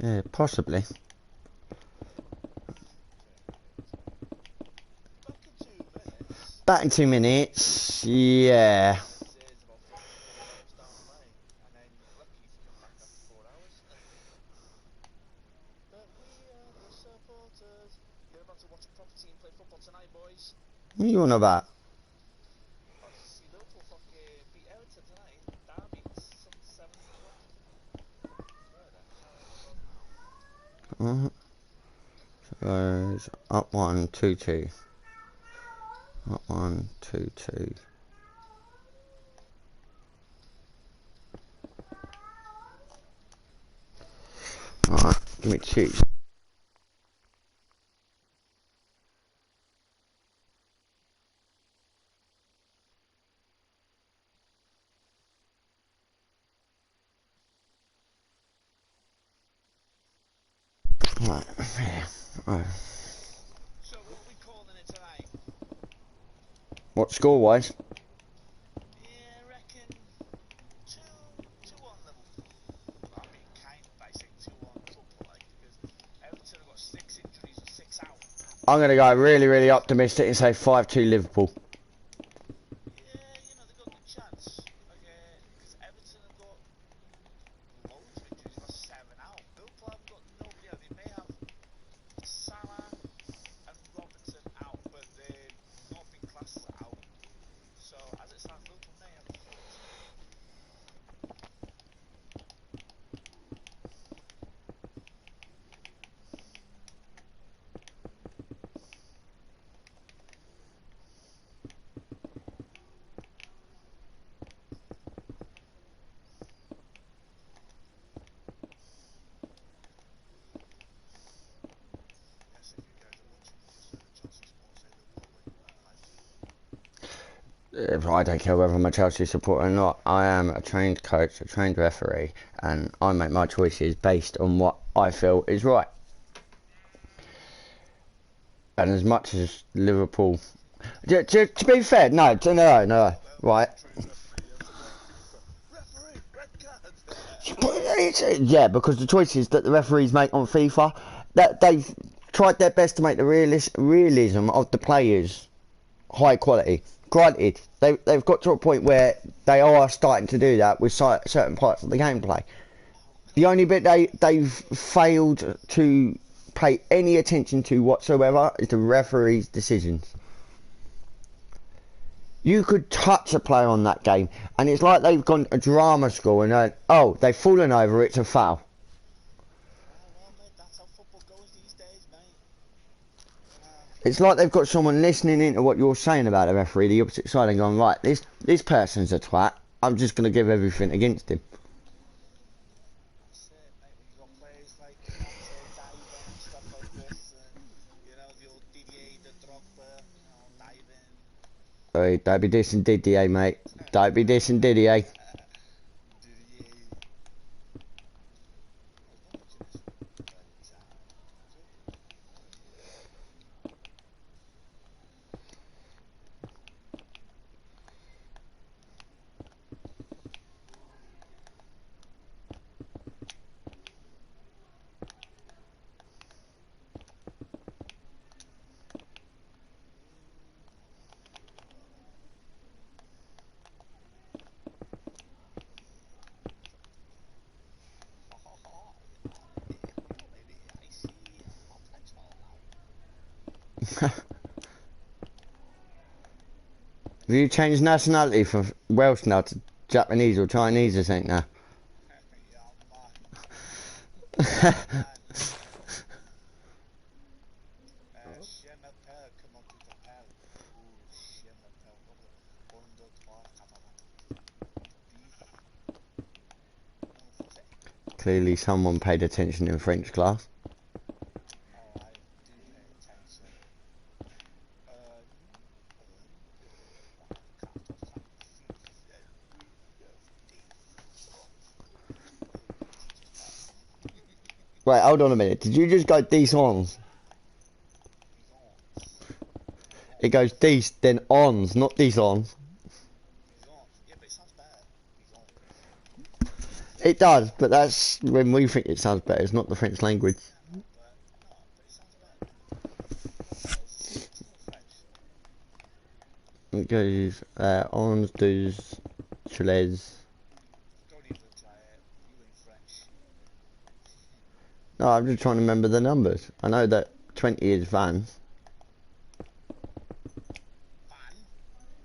Yeah, possibly. Back in 2 minutes. Yeah. You're about to watch a proper team play football tonight, boys. What are you on about? Oh, to see Liverpool fucking beat Everton tonight. Derby, some 7 o'clock. Where the hell have I gone now? So, it's up 1, 2, 2. Up 1, 2, 2. Alright, give me 2. Right, yeah. Right. So, what are we calling it tonight? What score-wise? Yeah, I reckon 2-1 Liverpool. I'm being kind by saying 2-1 Liverpool, like, because Everton have got 6 injuries and 6 out. I'm going to go really, really optimistic and say 5-2 Liverpool. Yeah, you know, they've got a good chance. Okay, because Everton have got loads of injuries. They've got 7 out. Liverpool haven't got nobody out. They may have Salah and Robertson out, but they've not been classed as out. So, as it stands, Liverpool may have a foot. I don't care whether I'm a Chelsea supporter or not. I am a trained coach, a trained referee, and I make my choices based on what I feel is right. And as much as Liverpool, to be fair, no, right. Yeah, because the choices that the referees make on FIFA, that they've tried their best to make the realism of the players high quality. Granted, they've got to a point where they are starting to do that with certain parts of the gameplay. The only bit they've failed to pay any attention to whatsoever is the referee's decisions. You could touch a player on that game, and it's like they've gone to drama school and oh, they've fallen over, it's a foul. Well, mate, that's how football goes these days, mate. It's like they've got someone listening into what you're saying about the referee, the opposite side, and going, right, this person's a twat, I'm just going to give everything against him. That's it, mate. When you've got players like Kanté diving and stuff like this, and, you know, the old Didier, the Drogba, you know, diving. Hey, don't be dissing Didier, mate. Don't be dissing Didier. Have you changed nationality from Welsh now to Japanese or Chinese or something now? Clearly someone paid attention in French class. Wait, hold on a minute. Did you just go these ons? It goes these, then ons, not these ons. It does, but that's when we think it sounds better. It's not the French language. It goes ons, deux, tres. No, I'm just trying to remember the numbers. I know that 20 is vans.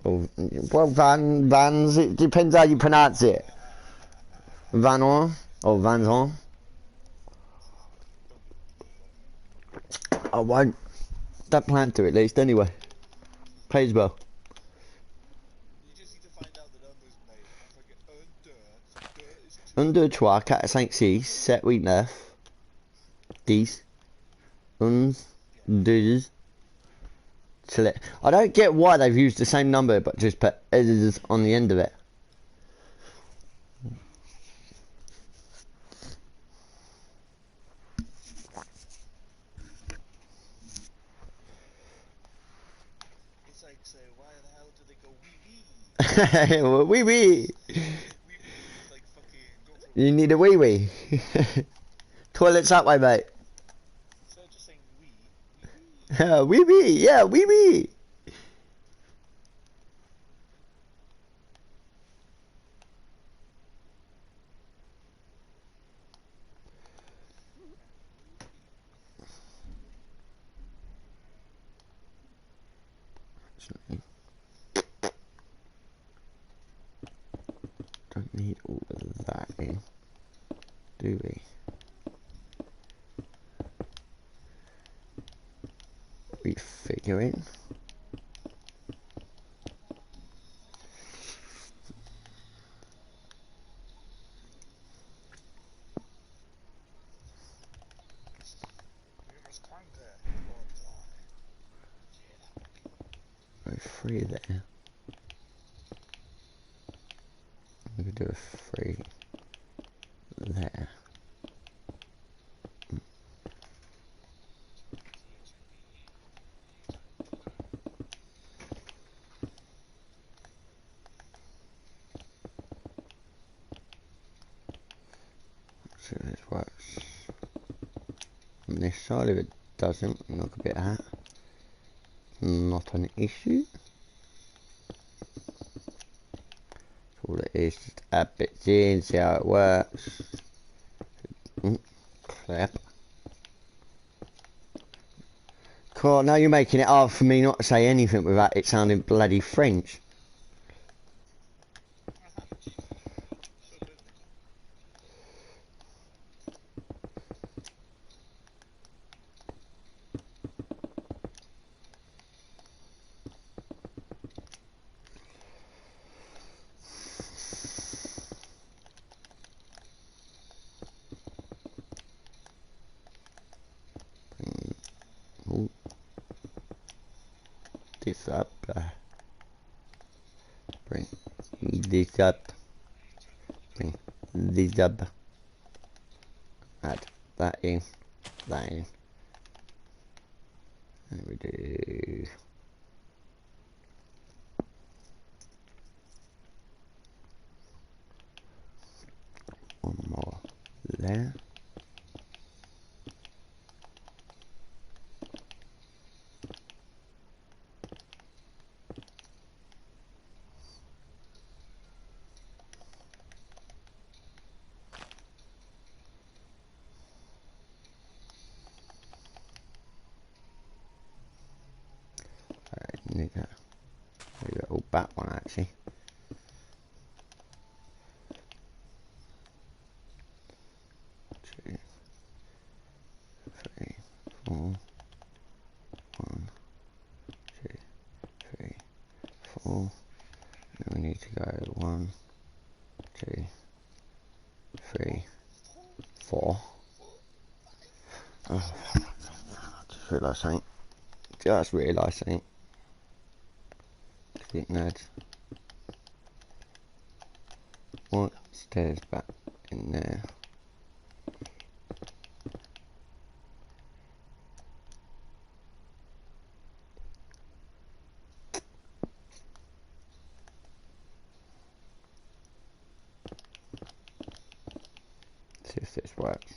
Well, vans, it depends how you pronounce it. Vanon or Vanzon. I won't. Don't plan to, at least, anyway. Pays well. Un, deux, trois, quatre, cinq, six, sept, huit, neuf, 10, 11, 12. I don't get why they've used the same number but just put is on the end of it. It's like, say, why the hell do they go wee wee? Wee wee. Like fucking go for You need a wee wee. Toilet's that way, mate. So just saying wee. Wee wee, yeah, wee wee. Don't need all of that in, do we? Refiguring. Three there. do a 3 there. So this works on this side. If it doesn't, knock a bit out. Not an issue. All it is, just add bits in, see how it works. Clap. Cool, now you're making it hard for me not to say anything without it sounding bloody French. This up, bring this up, bring this up, add that in, and we do one more there. Need that. Maybe that all back one actually. 2, 3, 4, 1, 2, 3, 4. Then we need to go 1, 2, 3, 4. Oh, just realised something. Just realised something. Click nudge. What stairs back in there? See if this works.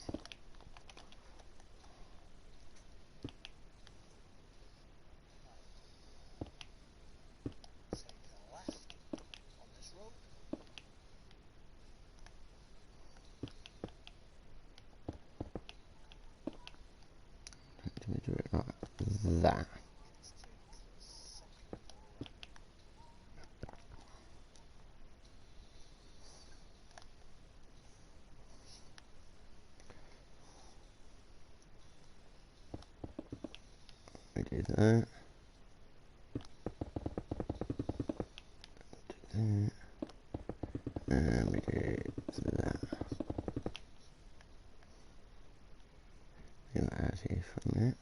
Let me do it like that. We do that. Do that. And we do that. Do that as is from there.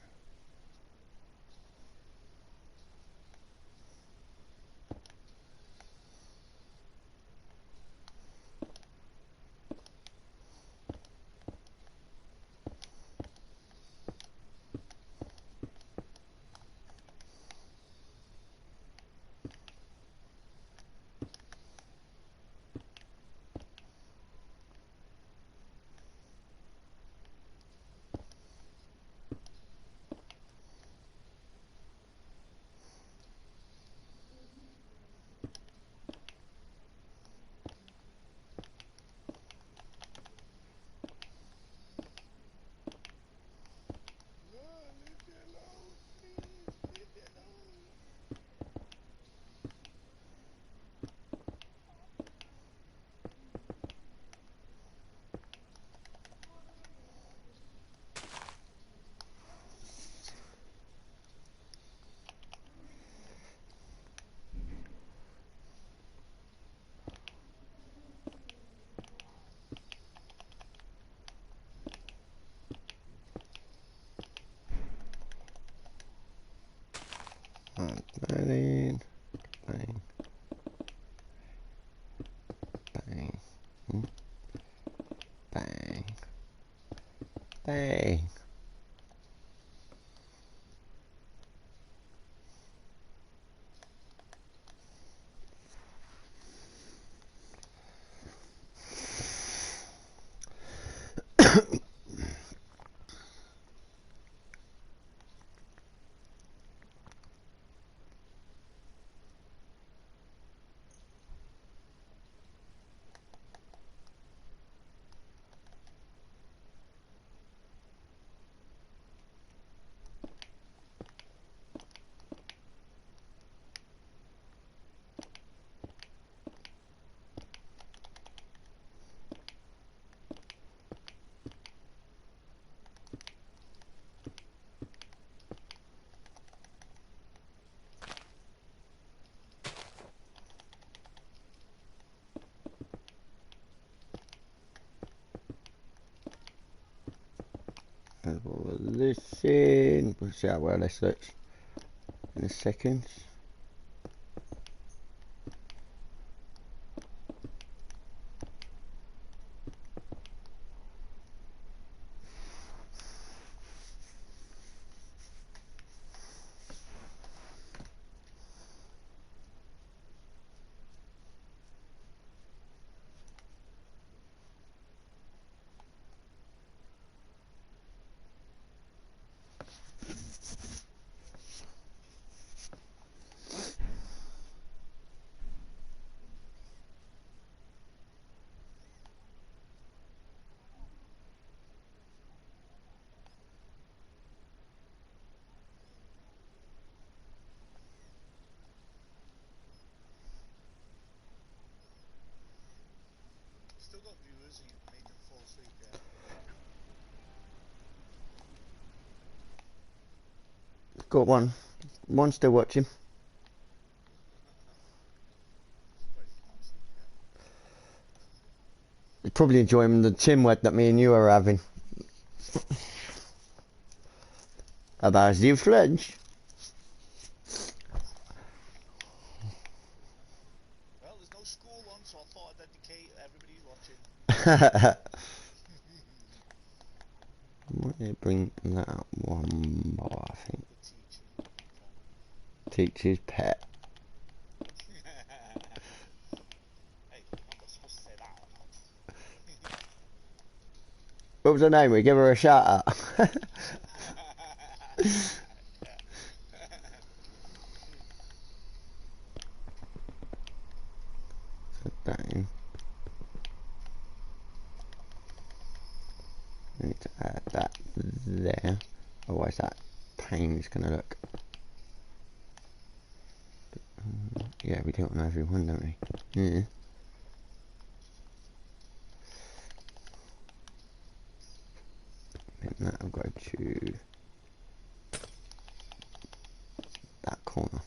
Bang, bang, bang. buzzing. We'll see how well this looks in a second. Still got viewers and you've made them fall asleep yet. Got one. One still watching. Probably falling asleep yet. You're probably enjoying the chinwag that me and you are having. About the fledge. Well, there's no school on, so I thought I'd dedicate everybody who's watching. Might they bring that up one more, I think. The teaching. Teacher's pet. Hey, I'm not supposed to say that or not. What was her name? We give her a shout out. Down. I need to add that there. Otherwise that pane is going to look. Yeah, we do it on everyone, don't we? Yeah. Then that'll go to that corner.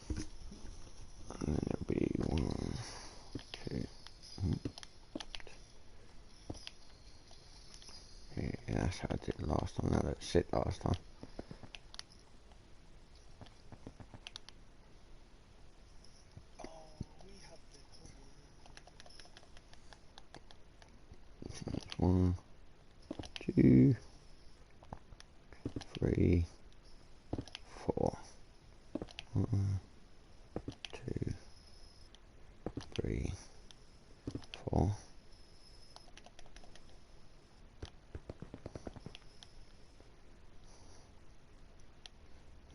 And then it'll be 1, 2. Yeah, that's how I did it last time. That looked sick last time. Oh, we have the cover. 1, 2, 3, 4. 1, 2, 3, 4.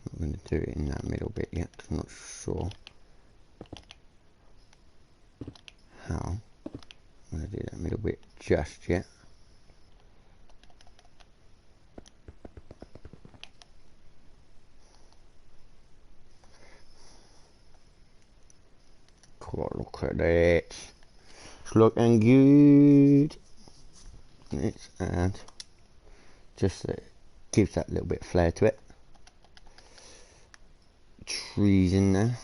I'm going to do it in that middle bit yet, 'cause I'm not sure how I'm going to do that middle bit just yet. Cool, look at it. It's looking good. Let's add just so it gives that little bit of flair to it. Trees in there.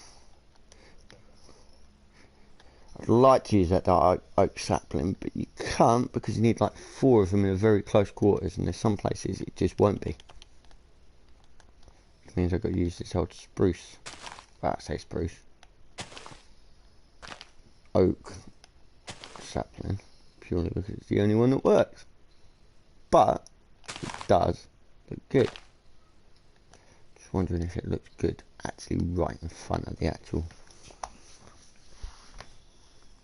I'd like to use that dark oak sapling, but you can't because you need like 4 of them in a very close quarters, and there's some places it just won't be. Which means I've got to use this old spruce. Well, I say spruce. Oak sapling, purely because it's the only one that works. But it does look good. Just wondering if it looks good actually right in front of the actual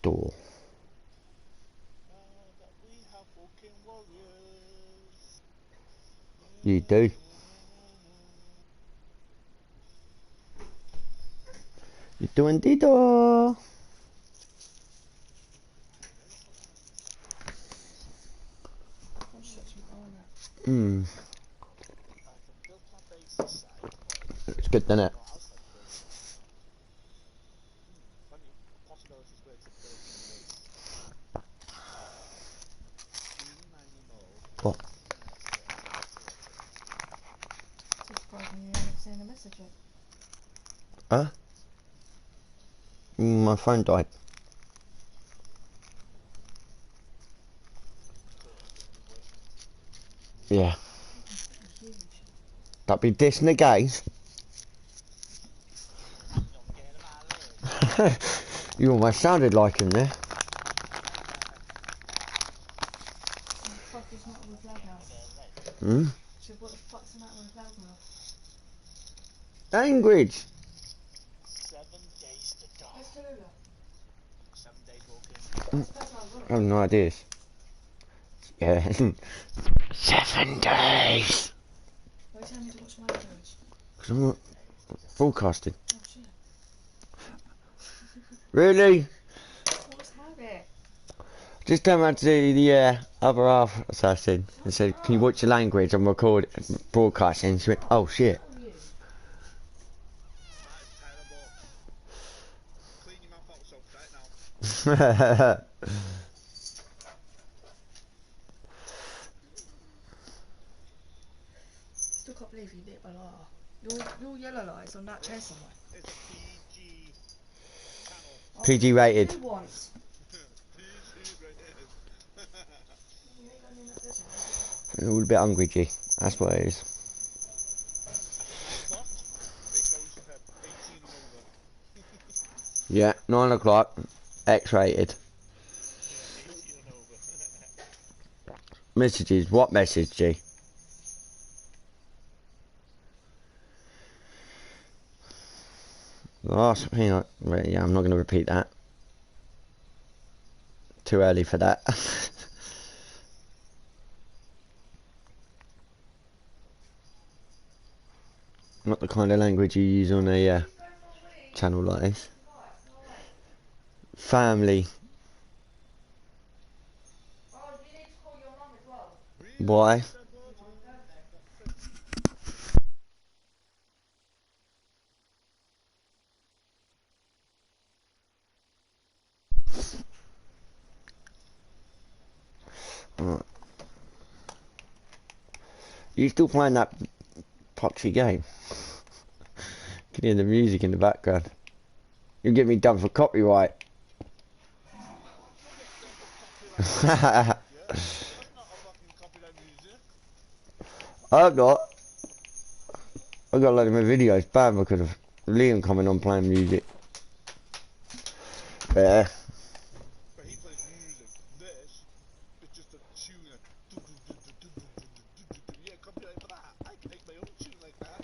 door. That we have walking warriors. You do. You're doing the door. Hmm. It's good, isn't it? What? Surprising you haven't seen a message yet. Huh? My phone died. Yeah. Huge. That be dissing the gays. Don't get him out of You almost sounded like him there. What the fuck is not with Loudmouth? Hmm? So what the fuck's the matter with Loudmouth? Language. 7 days to die. Where's Tallulah? 7 days walking. Where's Bedtime I have no ideas. Yeah. 7 days. Why are you telling me to watch my language? Because I'm not broadcasting. Oh shit. Really? What's habit? Just turned around to the other half assassin and said, can you watch your language? I'm broadcasting. She went, oh shit. Oh you. That is terrible. Clean your mouth out so right now. Still can't believe you lit my light. Your yellow light is on that chair somewhere. It's a PG channel. PG rated. Who wants? PG rated. You ain't going in that desert. I'm a little bit hungry, G. That's what it is. At 9 o'clock, it goes to 18 and over. Yeah, 9 o'clock. X-rated. Yeah, 18 and over. Messages. What message, G? The last thing yeah, I'm not going to repeat that. Too early for that. Not the kind of language you use on a channel like this. Family. Why? Right. You still playing that poxy game? Can hear the music in the background. You'll get me done for copyright. That's not a fucking copyright music. I'm not. I got a load of my videos banned because of Liam coming on playing music. Yeah. But he plays music. This is just a tune. Yeah, copyright for that. I can make my own tune like that.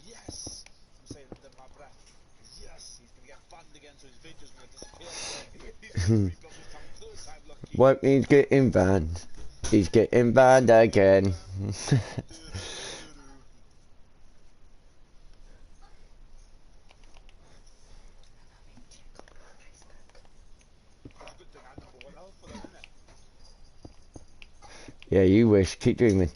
Yes! I'm saying under my breath. Yes! He's gonna get banned again, so his video's gonna disappear. He's gonna rebuild his time 3rd time lucky. Won't he's getting banned. He's getting banned again. Yeah, you wish. Keep dreaming.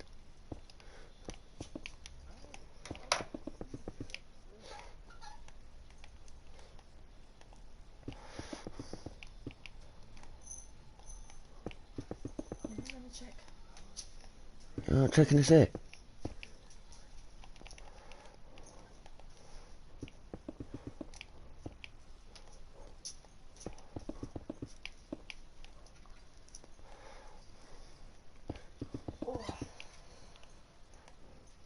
Let me check. You're not checking this out. Oh.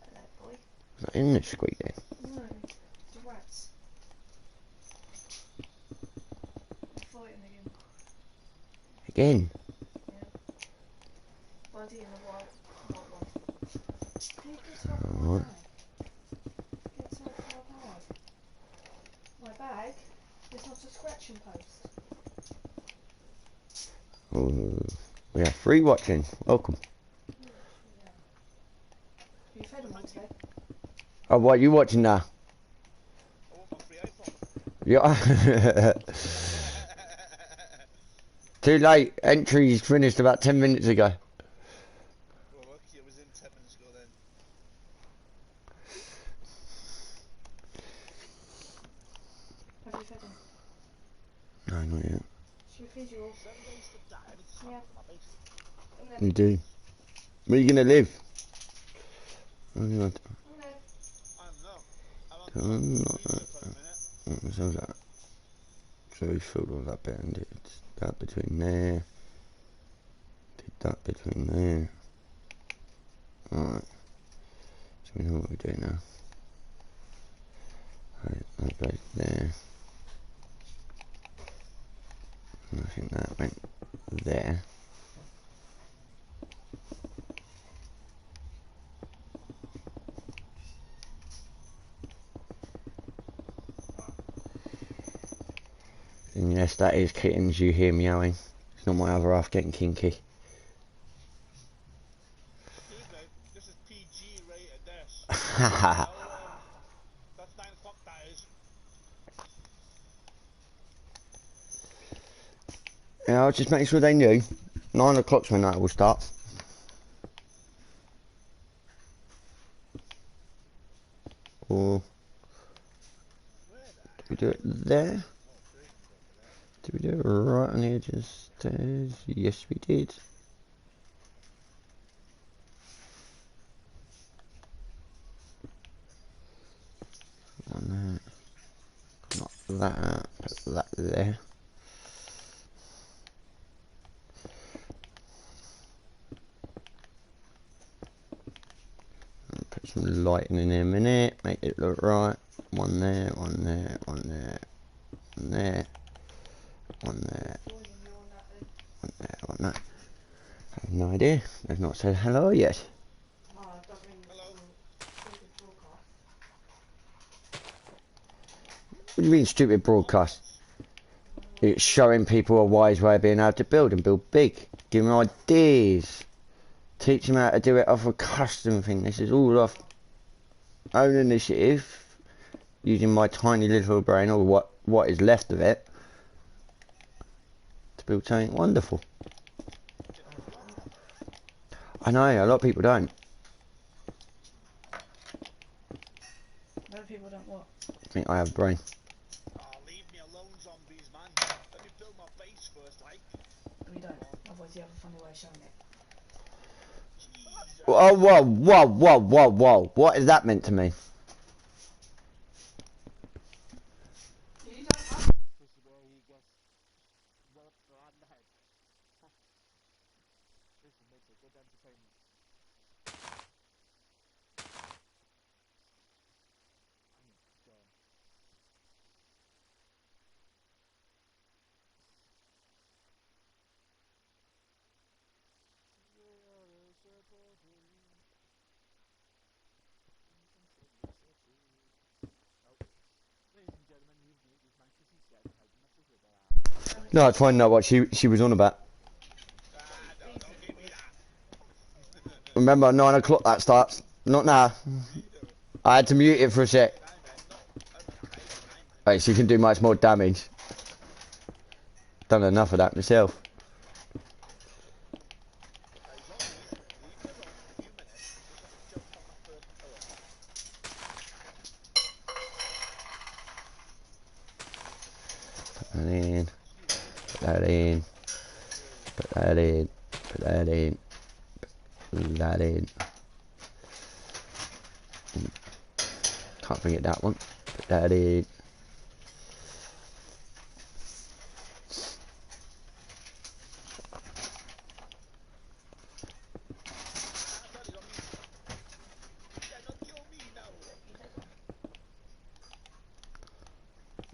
Hello, boy. It's not in the squeak then. No, the rats. They're fighting again. Again. Buddy and the white one. Hey, get to Alright. Get to my bag. My bag is not a scratching post. Oh, we have free watching. Welcome. You fed them all today. Oh, what you watching now? I want my free iPhone. Yeah. Too late. Entry's finished about 10 minutes ago. Well, lucky it was in 10 minutes ago then. Have you fed them? No, not yet. Should we feed you all? 7 days to die. I need to Yeah. my base. And then, You do. Where are you gonna live? Oh, you want and then, I'm not. I'm I'm on not for a minute. so that. So we filled all that bit and did that between there. Did that between there. Alright. So we know what we're doing now. Right, that goes there. And I think that went there. And yes, that is kittens you hear meowing. It's not my other half getting kinky. Excuse me, this is PG rated this. Haha. That's 9 o'clock, that is. Yeah, I'll just make sure they knew. 9 o'clock's when that will start. Or did we do it there? Did we do it right on the edge of the stairs? Yes, we did. One there. Not that. Put that there. Put some lighting in there a minute. Make it look right. One there, one there, one there, one there, one there, one there, one there. I have no idea. They've not said hello yet. What do you mean stupid broadcast? It's showing people a wise way of being able to build and build big. Give them ideas. Teach them how to do it off a custom thing. This is all off own initiative. Using my tiny little brain, or what is left of it, to build something wonderful. I know, a lot of people don't. A lot of people don't what? I think I have a brain. Oh, leave me alone, zombies, man. Let me build my base first, like. We don't. Otherwise you have a funny way of showing it. Whoa, whoa, whoa, whoa, whoa, whoa. What is that meant to me? No, I trying to know what she was on about. Don't give me that. Remember, 9 o'clock that starts. Not now. I had to mute it for a sec. Right, she can do much more damage. Done enough of that myself. Put that in. Put that in. Put that in. Put that in. Can't forget that one. Put that in.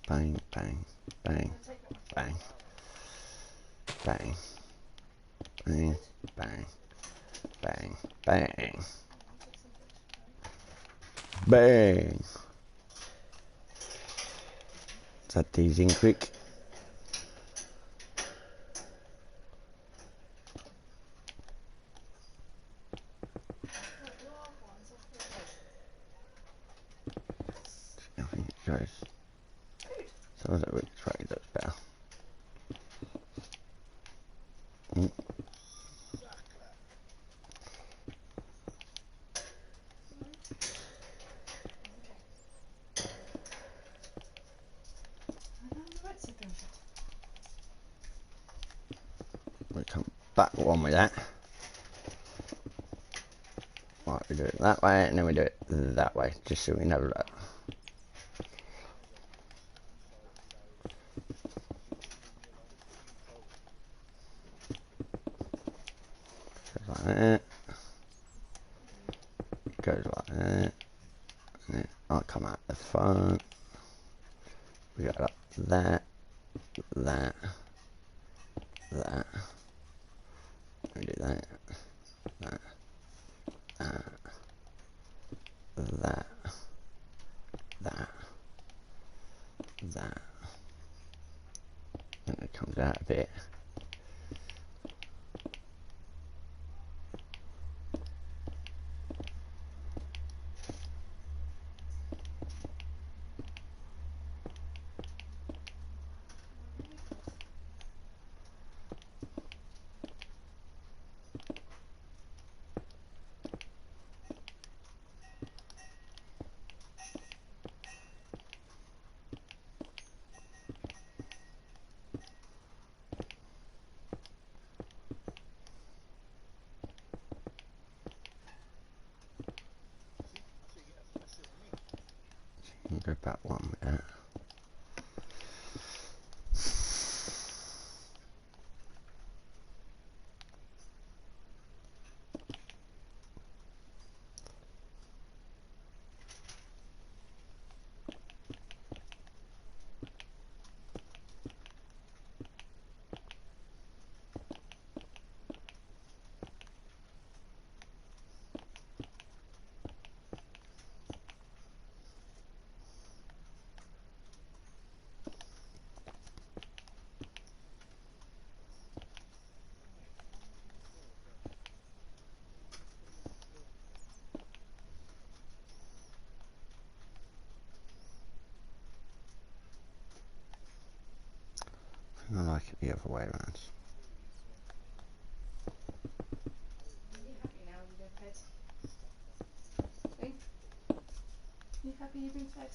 Bang, bang, bang, bang, bang, bang, bang, bang, bang, bang. Is that these in quick? I think it goes. Some of that looks right, that's better. Mm. We'll come back one with that. Right, we do it that way and then we do it that way, just so we know that. that. Goes like that. And I come out the front. We go like that, that, that. We do that, that, that, that, that, that. And it comes out a bit. Go back one with that. I like it the other way around. Are you happy now you've been fed? Eh? You happy you've been fed?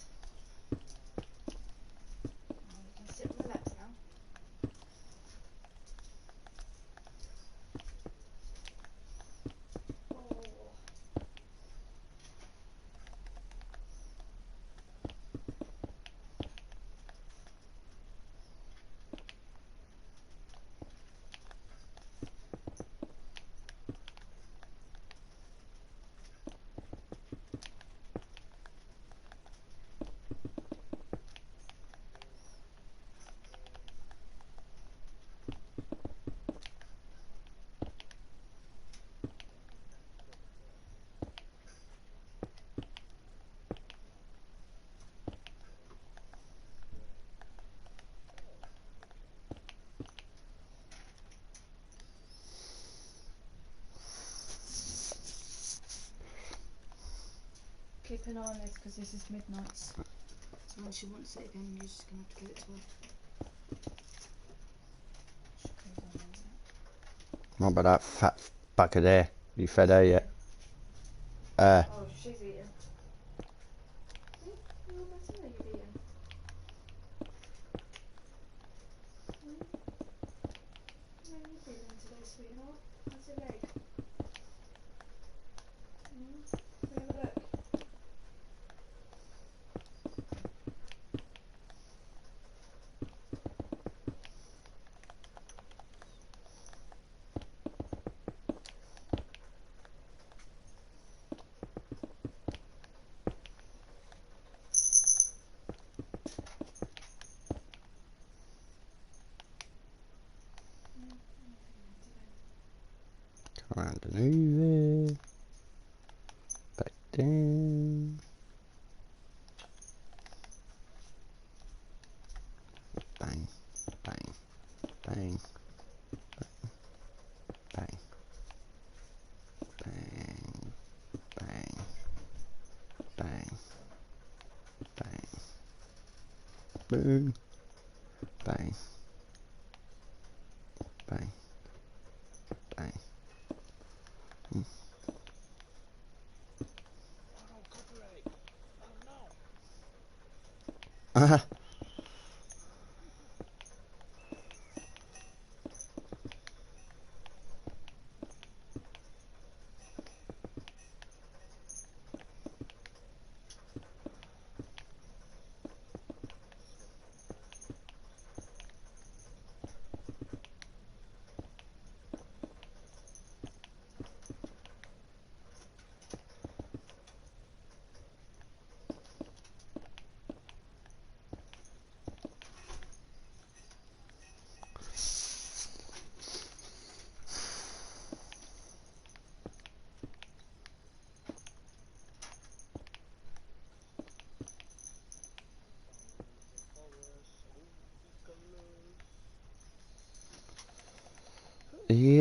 Oh, you can sit and relax now. Oh. Keep an eye on this because this is midnights. So when she wants it again, you're just going to have to give it to her. She comes on like that. What about that fat bugger there? You fed her yet? Oh, she's eating. See? You're all better now you've eaten. How are you feeling today, sweetheart? How's your leg? Can we have a look? Come around and move it. Back down. Bang, bang, bang, bang, bang, bang, bang, bang, boom, bang, bang, bang.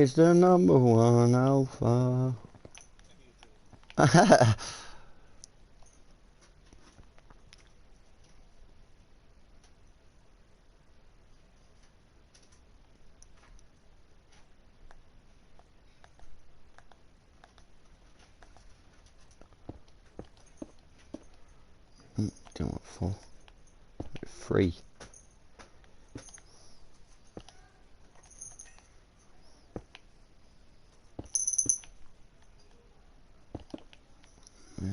is the number one alpha. Don't want 4. 3. Yeah.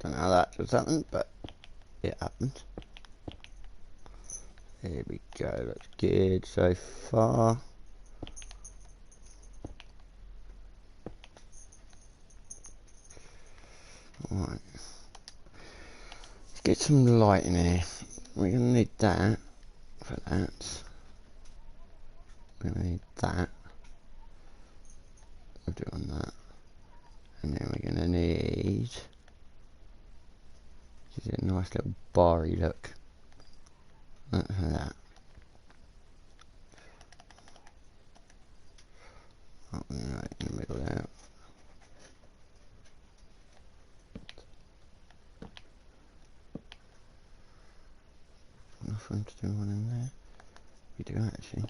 Don't know how that just happened, but it happened. There we go, that's good so far. Right. Let's get some light in here. We're going to need that for that. We're going to need that. We'll do it on that. And then we're going to need... This is a nice little bar-y look. That. Oh, right in the middle there. Enough room to do one in there. We do actually.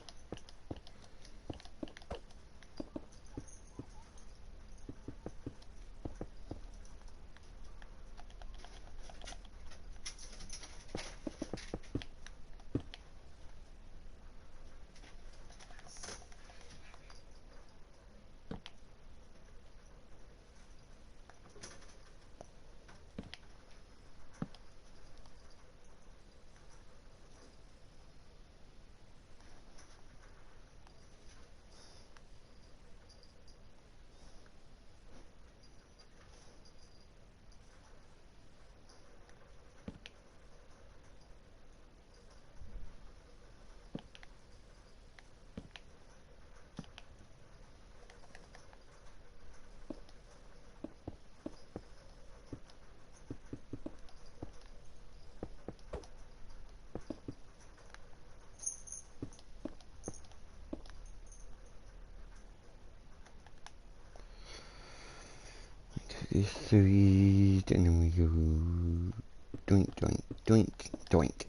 This 3, then we go doink, doink, doink, doink.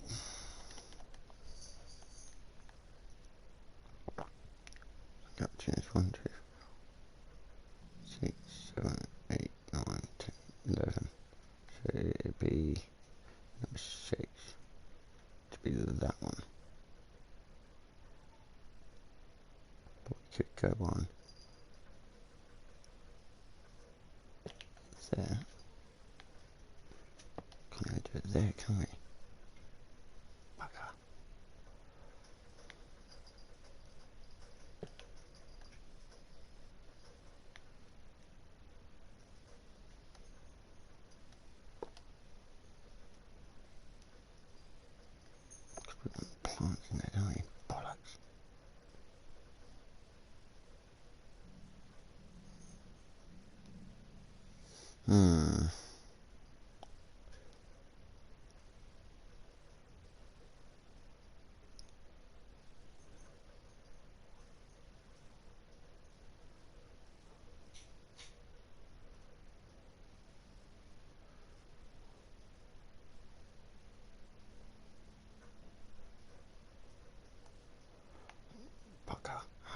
Got a chance 1, 2, 6, 7, 8, 9, 10, 11. So it'd be number 6 to be that one. But we could go on there. Can't really do it there, can we? Bugger. Put some plants in there, don't we? Bollocks.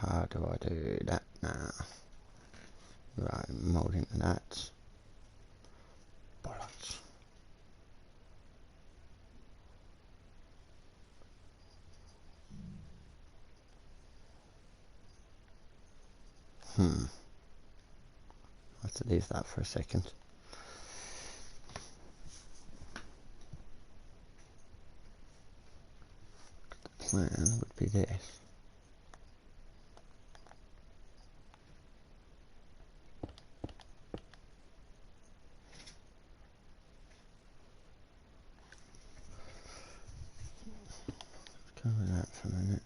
how do I do that now? Right, mould into that. Bollocks. I have to leave that for a second. The plan would be this. Cover that for a minute.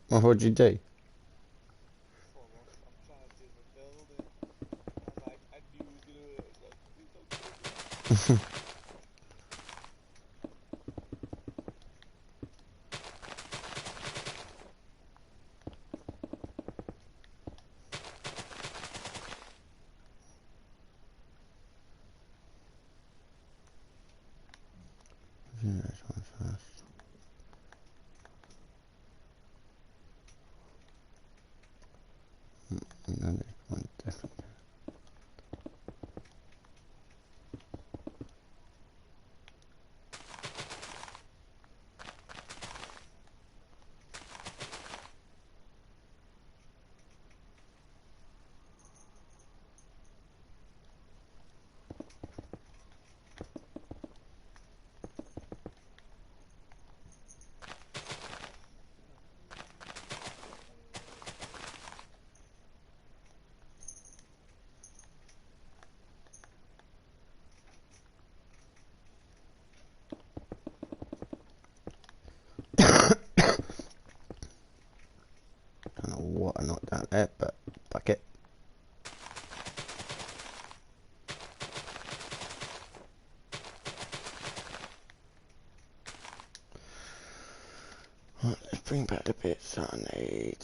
Well, what'd you do? I'm trying to do the building. And like, I knew he was gonna do it. I was like, please don't kill me. Do this one first. No, this one definitely. Don't know what I knocked out there, but fuck it. Right, let's bring back the bits that I need.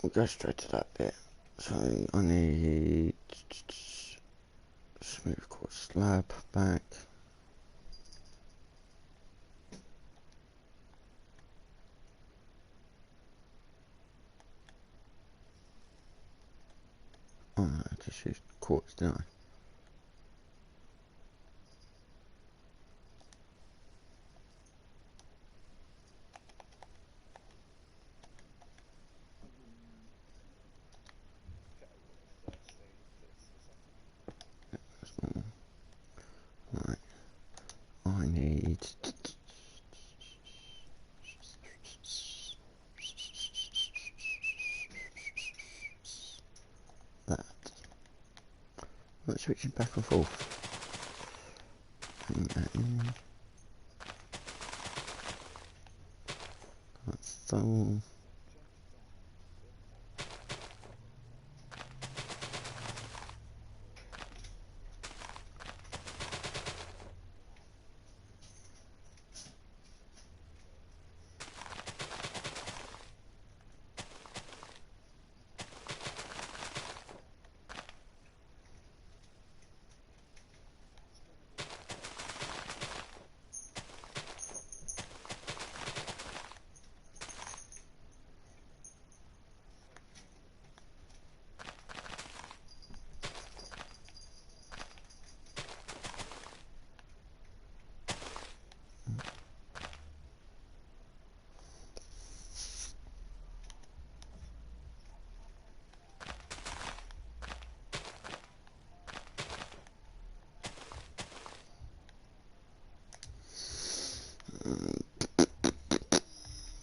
We'll go straight to that bit. So I need smooth quartz slab back. Oh, I just used quartz, didn't I? Right. I need that. Not switching back and forth. Bring that in. That's so.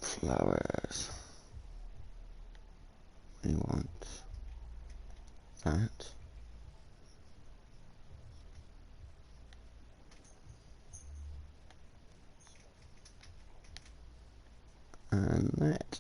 Flowers. We want that. And that.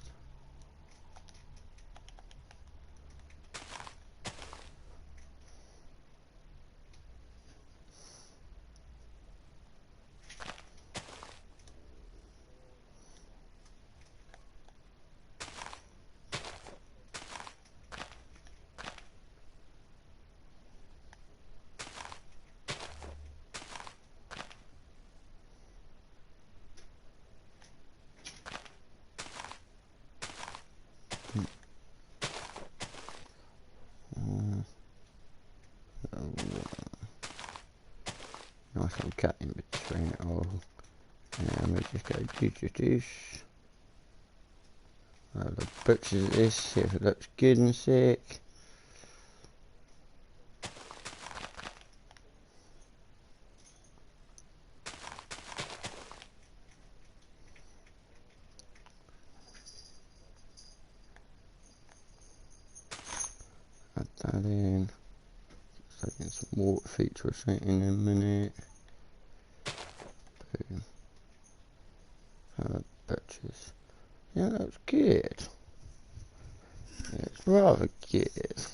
Nice little cut in between it all. And we just go do. Have the butchers at this, see if it looks good and sick. Add that in. Taking some water feature or something in a minute. Boom. Butchers. Yeah, that was good. It's rather good.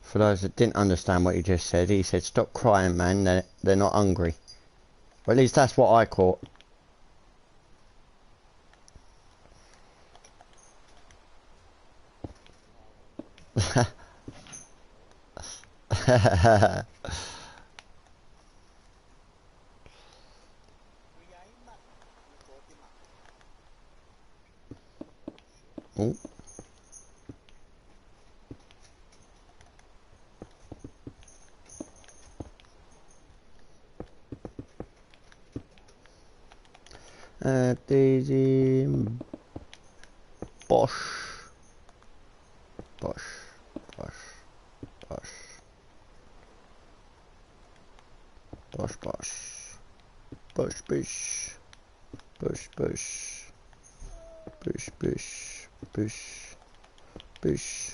For those that didn't understand what he just said, he said, "Stop crying, man, they're not hungry." Or at least that's what I caught. Oh. Daisy Bosch. Bosch. Bosch. Bosch. Bosch. Bosch. Bush. Bush. Bush. Bush. Bush. Bush. Bush. Bush.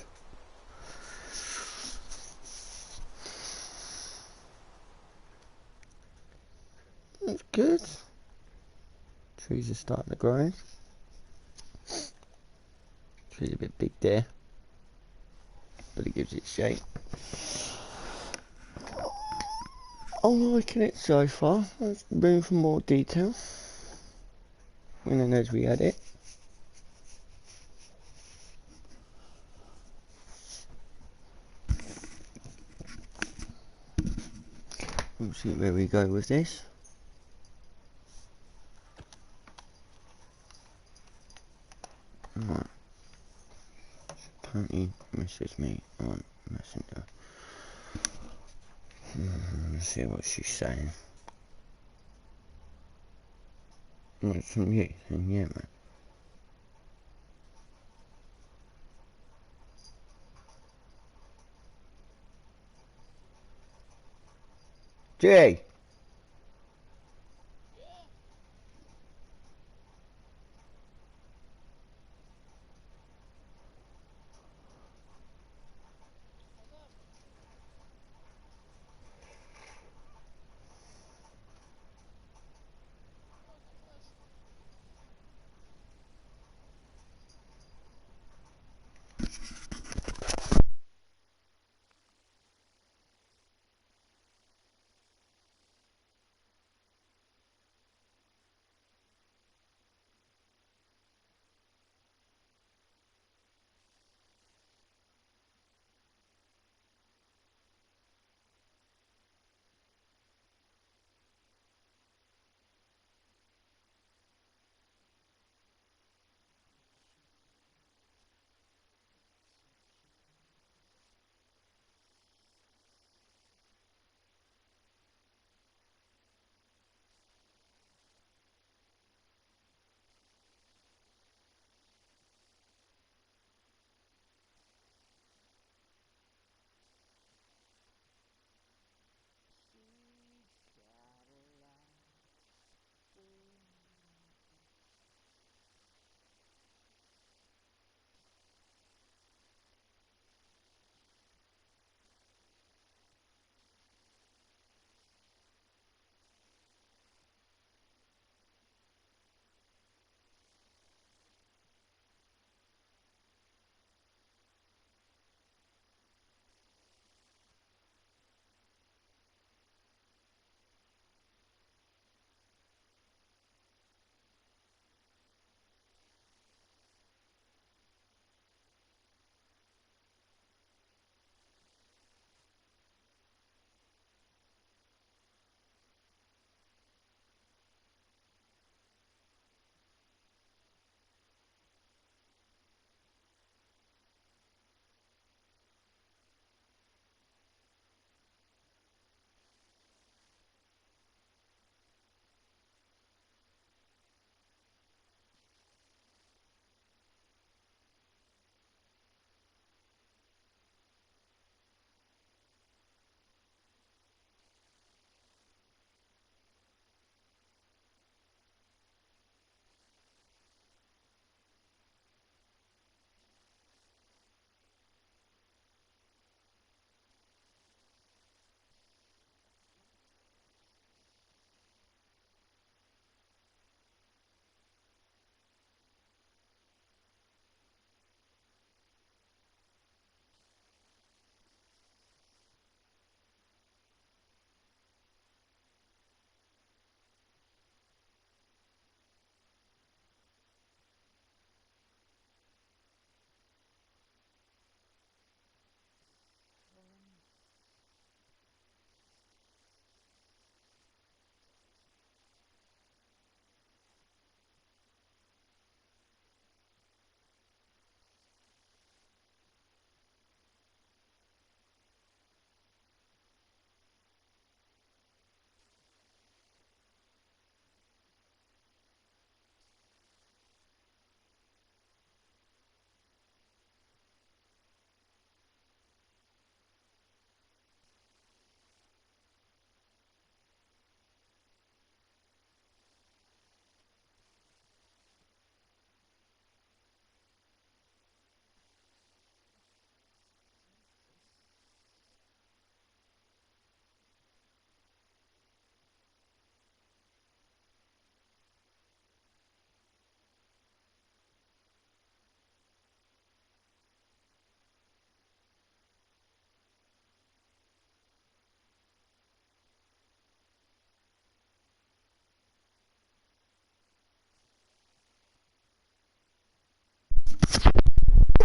That's good. Trees are starting to grow. Tree's a bit big there, but it gives it shape. I'm liking it so far. There's room for more detail when and as we add it. We'll see where we go with this. Right. Apparently messaged me on Messenger. Let's see what she's saying. Oh, it's from you. And yeah, man. Jay!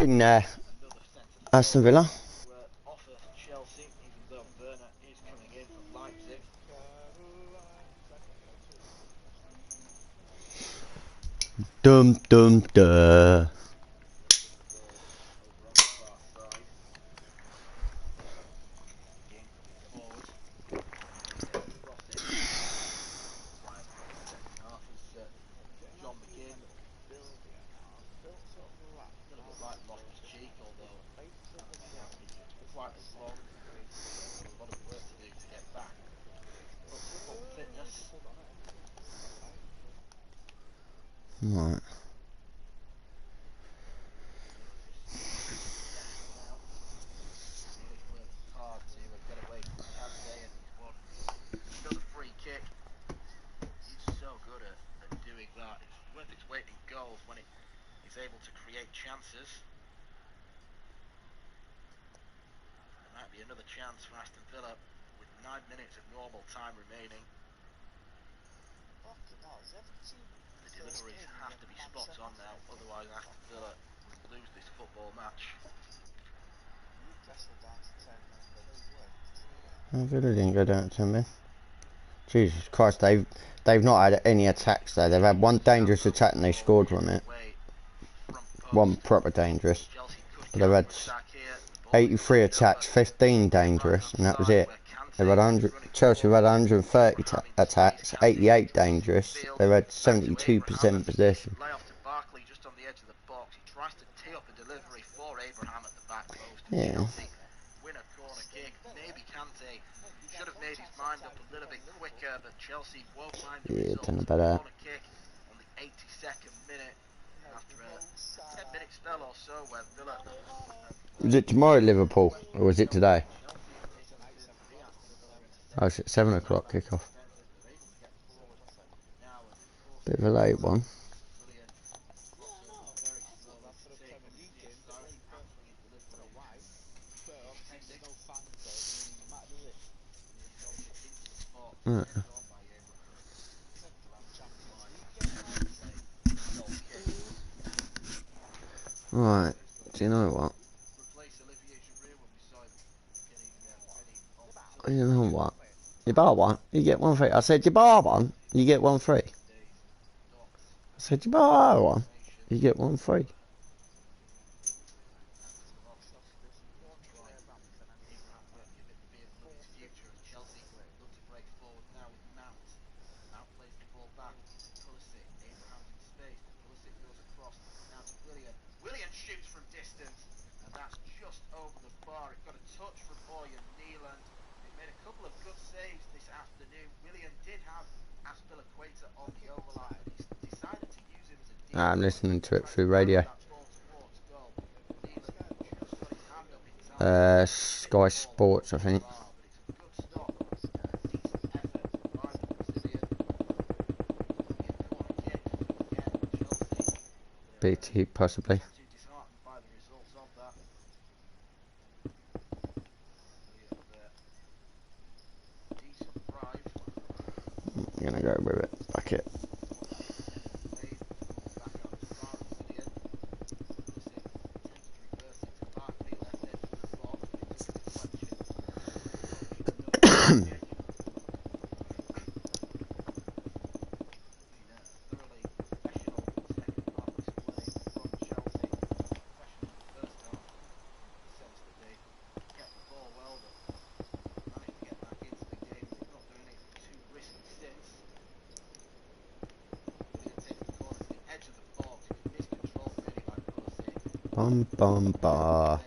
in another centre Aston Villa. to offer Chelsea, even though Werner is coming in from Leipzig. Dum dum duh. Ball over on the far side. Again coming forward. Cross it. Right across the second half as John McGinn. A little bit like lost his cheek, although it's quite as long. A lot of work to do to get back. But full fitness. Right. Really worked hard to get away from Kante, and he's won another free kick. He's so good at doing that. It's worth its weight in goals when he's able to create chances. There might be another chance for Aston Villa with 9 minutes of normal time remaining. The deliveries have to be spot on now, otherwise Aston Villa will lose this football match. Villa didn't go down to 10 men. Jesus Christ, they've not had any attacks there. They've had one dangerous attack and they scored from it. One proper dangerous. But they've had 83 attacks, 15 dangerous, and that was it. They've had 100. Chelsea have had 130 attacks, 88 dangerous. They've had 72% possession. Lay off to Barkley just on the edge of the box. He tries to tee up a delivery for Abraham at the back post. Yeah. Chelsea win a corner kick. Maybe Kante should have made his mind up a little bit quicker, but Chelsea won't mind the Yeah, result. don't know about that. Corner kick on the 82nd minute after a 10-minute spell or so where Villa. Was it tomorrow at Liverpool, or was it today? Oh, it's at 7 o'clock kickoff. Bit of a late one. Right, do you know what? You know what? You buy one, you get one free. I said you buy one, you get one free. I said you buy one, you get one free. Willian shoots from distance, and that's just over the bar. It got a touch from Oyen Neeland. He made a couple of good saves this afternoon. Willian did have Aspilicueta on the overlap, but he's decided to use him as a deep. I'm listening to it through radio. Sky Sports, I think. BT, possibly. I'm gonna go with it. Fuck it. Bum bum ba.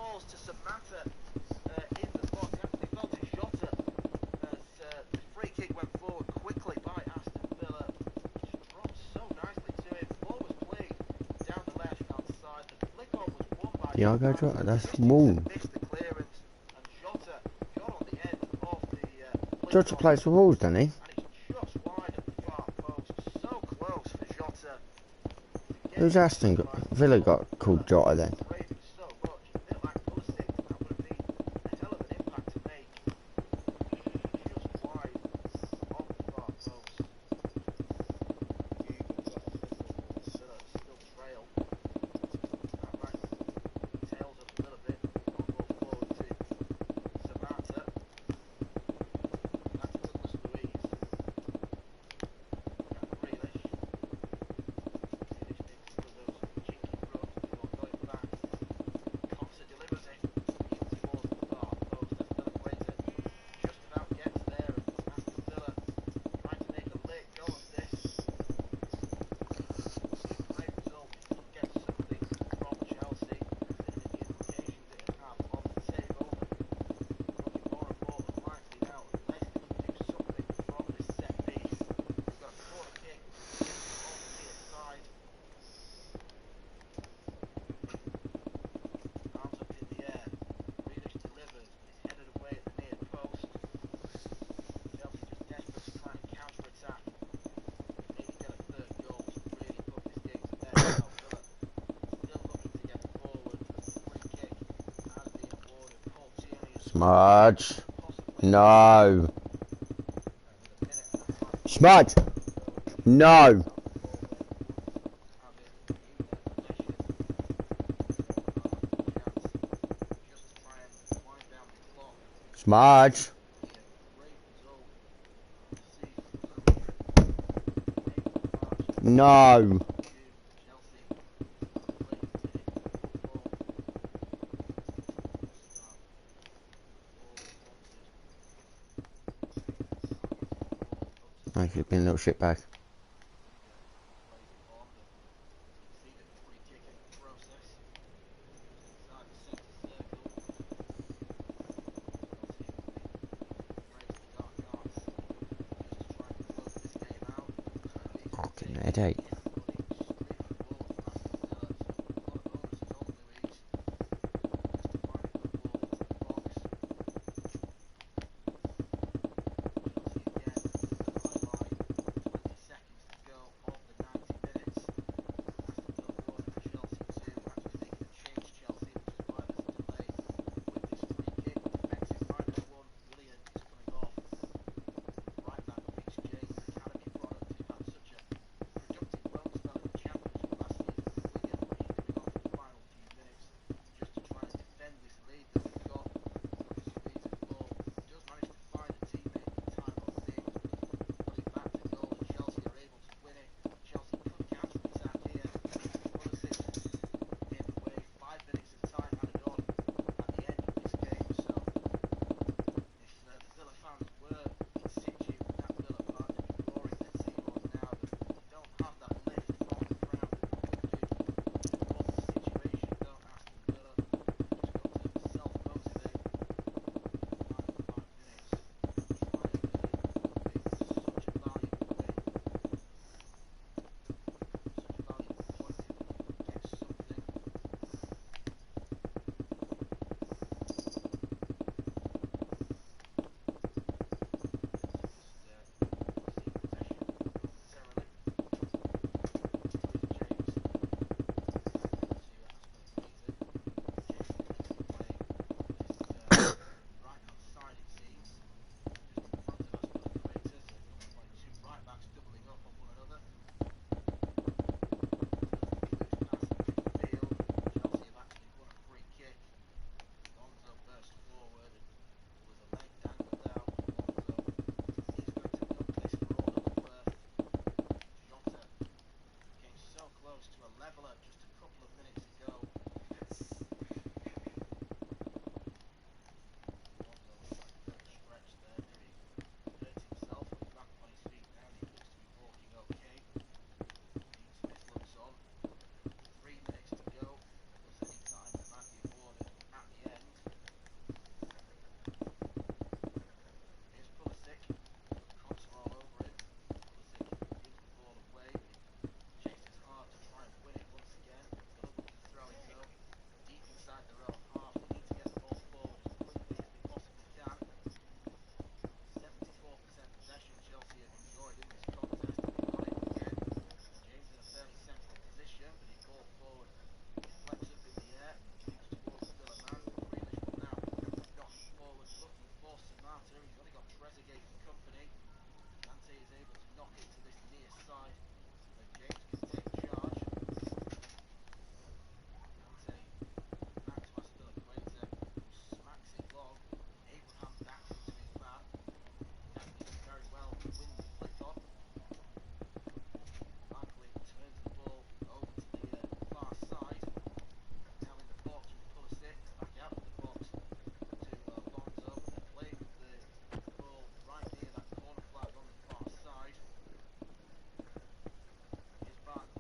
falls to Samantha in the box. It fell to Jota as the free kick went forward quickly by Aston Villa. Just dropped so nicely to him. Ball was played down the left-hand side. The flick on was won by Thiago Jota. Jota, that's small. Missed the clearance, and Jota got on the end of the flick Jota on. plays for Wolves, doesn't he? And it's just wide at the far post. So close for Jota. to get Who's Aston Villa got called Jota then? Raving so much, a bit like Pulisic. That would have been a hell of an impact to make. Just wide on the far post. Still trail. That might tails up a little bit. Ball forward to Samantha. That's Douglas Luiz. Grealish. Grealish makes some of those cheeky runs before going back. Costa delivers it towards the far post. Azpilicueta just about gets there, and Aston Villa trying to make a late go of this. Great result. Get something from Chelsea, considering the implications it will have on the table. Looking more and more unlikely now. Leicester can do something from this set piece. We've got a corner kick on the near side. Arms up in the air. Grealish delivers, but it's headed away at the near post. Chelsea just desperate to try and counter-attack. Maybe get a third goal to really put this game to bed. Now Villa still looking to get forward. Free kick has been awarded. Paul Tierney has Smudge. possibly No. Smudge. No. Smudge. No. Thank you, been a little shit bag. Fucking headache.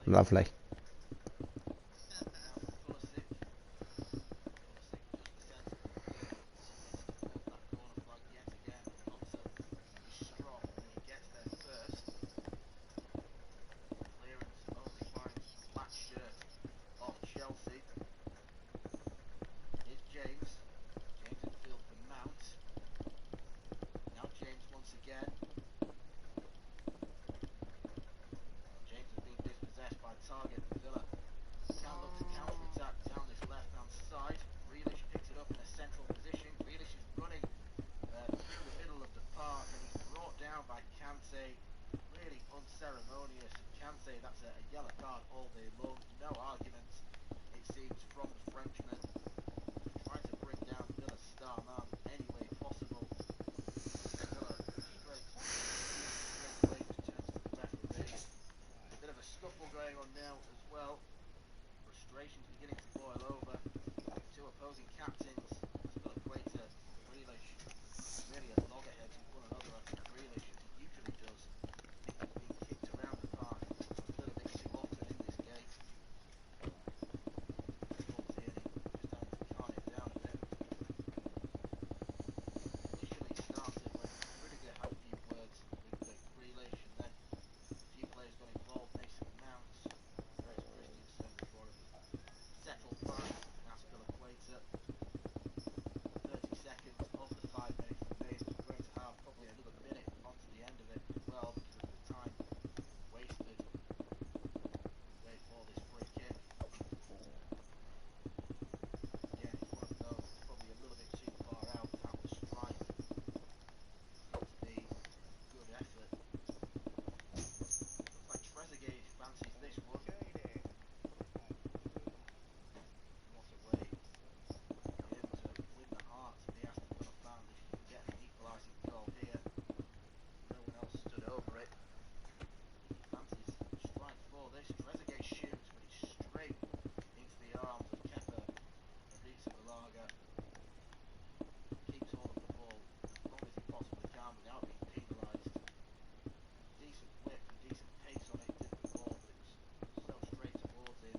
Lovely. Chelsea. Here's James. James in field for Mount. Now James once again. James has been dispossessed by target. Villa can look to counter-attack down this left-hand side. Grealish picks it up in a central position. Grealish is running through the middle of the park and he's brought down by Kante. Really unceremonious. Kante, that's a yellow card all day long. No arguments, it seems, from the Frenchman. Trying to bring down Villa's star man any way possible. Villa straight away just turns to the referee. A bit of a scuffle going on now as well. Frustration's beginning to boil over. Two opposing captains, Azpilicueta, Grealish, really at loggerheads with one another. I think Grealish, as he usually does, I think he's being kicked around the park a little bit too often in this game. Tierney just having to calm it down a bit. Initially started when Rudiger had a few words with Grealish, and then a few players got involved. Mason Mount, Andreas Christensen before it was settled by Azpilicueta. 30 seconds of the 5 minutes remains. We're going to have probably another minute onto the end of it as well because of the time wasted. Wait for this free kick. Again, it's one of those that's probably a little bit too far out the strike. Seems to be a good effort. Looks like Trezeguet fancies this one. What a way for him to win the hearts of the Aston Villa fans if he can get an equalising goal here. No one else stood over it. He fancies strike for this. Trezeguet shoots, but it's straight into the arms of Kepa Arrizabalaga. Keeps hold of the ball as long as he possibly can without being penalised. Decent whip and decent pace on it, did the ball, but it was so straight towards him.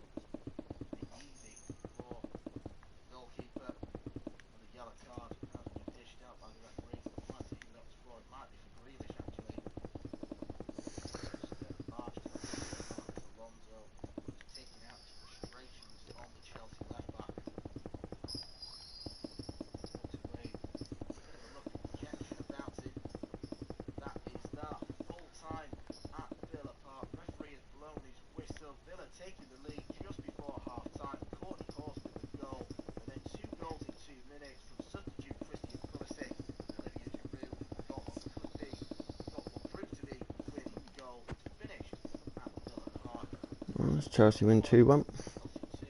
It was easy for the goalkeeper, and the yellow card has been dished out by the referee. I'm trying to see who that was for. It might be for Grealish actually. Just marched to the Marcus Alonso, just taking out his frustrations on the Chelsea left back. Walked away. Bit of a look of dejection about it. That is that. Full time at Villa Park. Referee has blown his whistle. Villa taking the lead just before half time. Courtney Horse with the goal. And then 2 goals in 2 minutes from substitute Christian Pulisic. Olivier Giroud got what proved to be the winning goal to finish at Villa Park. Well, Chelsea win 2-1. Chelsea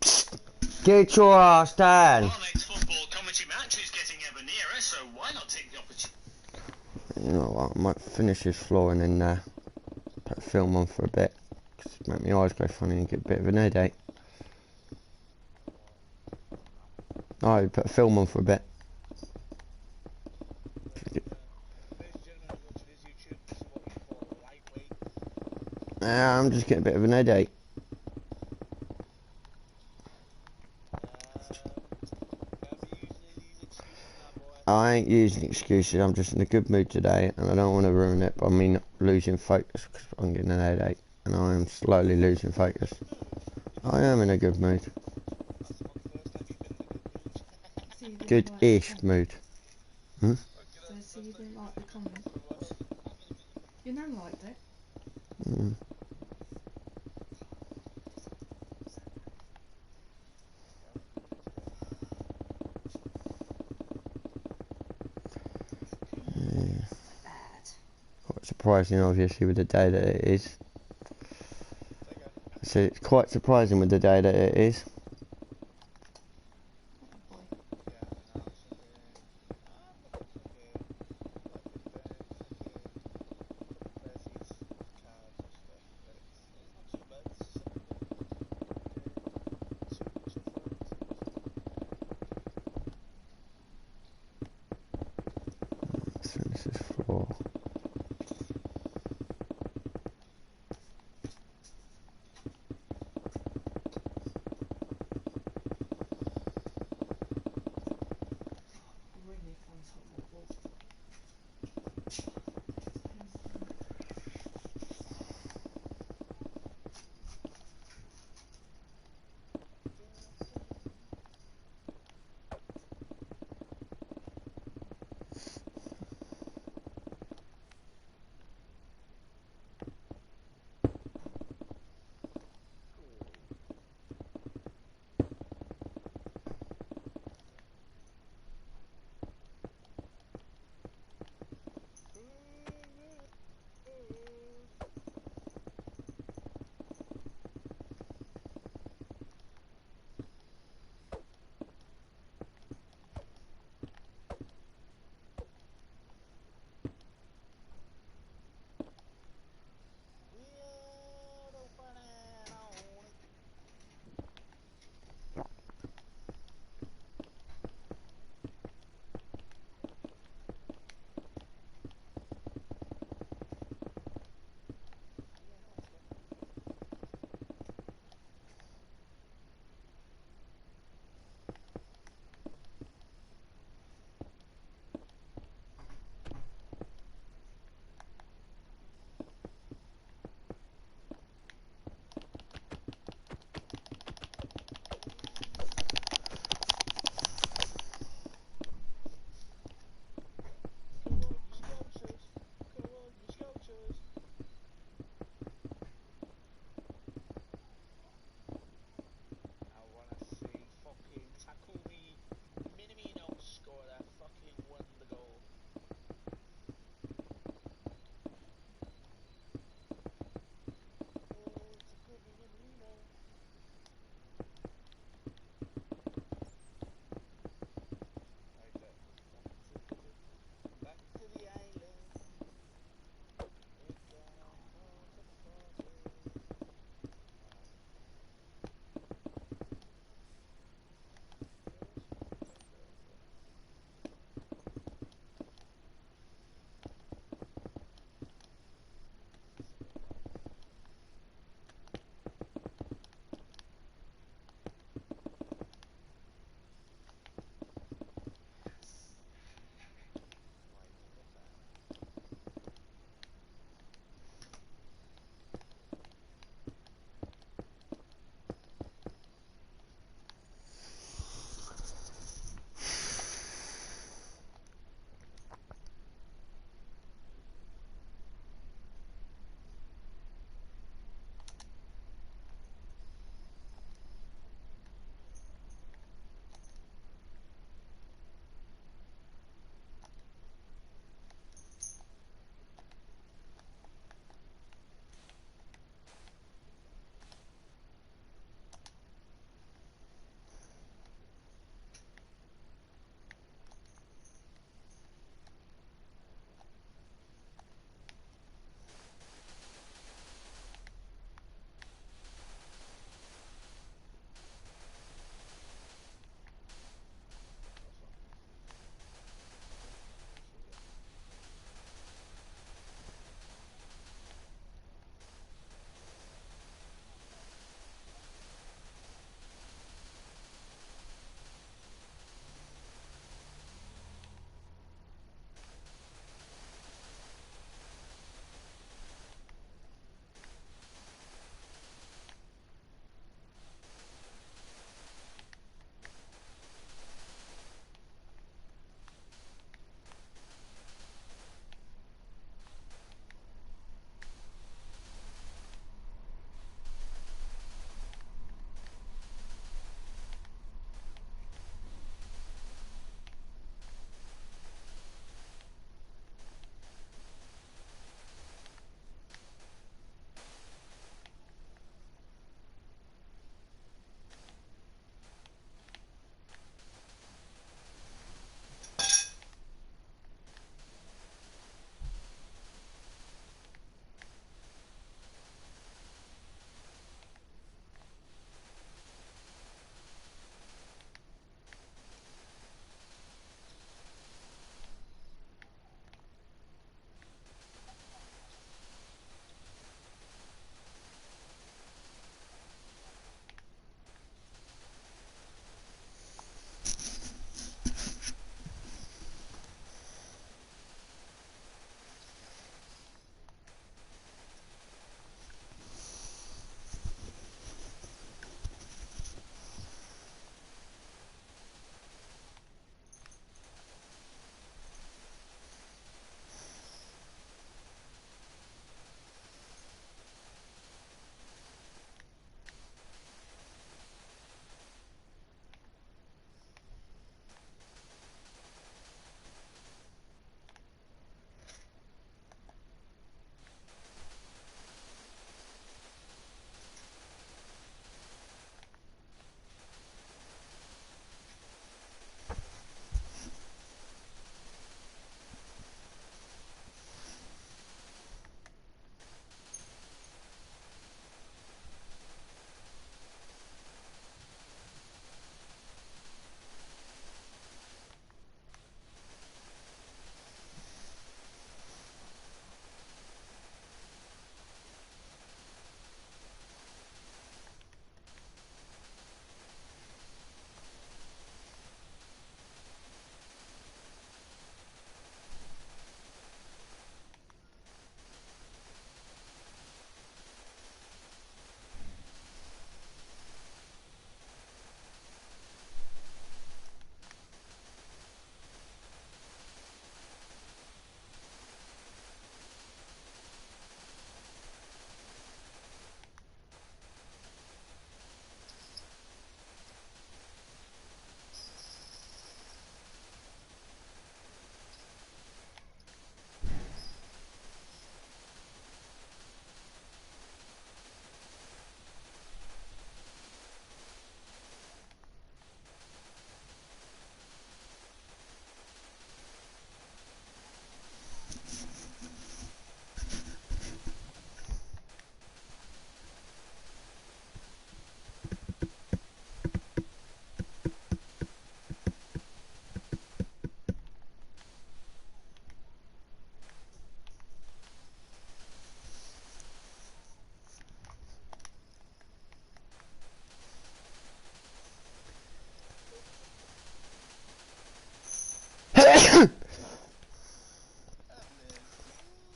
2. Get your ass down. Our next football commentary match is getting ever nearer, so why not take the opportunity? You know what, I might finish this floor and then put a film on for a bit. 'Cause it make my eyes go funny and get a bit of an headache. Oh, put a film on for a bit. Yeah, I'm just getting a bit of an headache. I ain't using excuses, I'm just in a good mood today and I don't want to ruin it by me not losing focus because I'm getting an headache and I am slowly losing focus. I am in a good mood. Good-ish mood. So you didn't like the comment? Your nan liked it? Mm. Bad. Quite surprising, obviously, with the day that it is. So it's quite surprising with the day that it is. This is 4. Really fun football.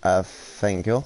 Thank you.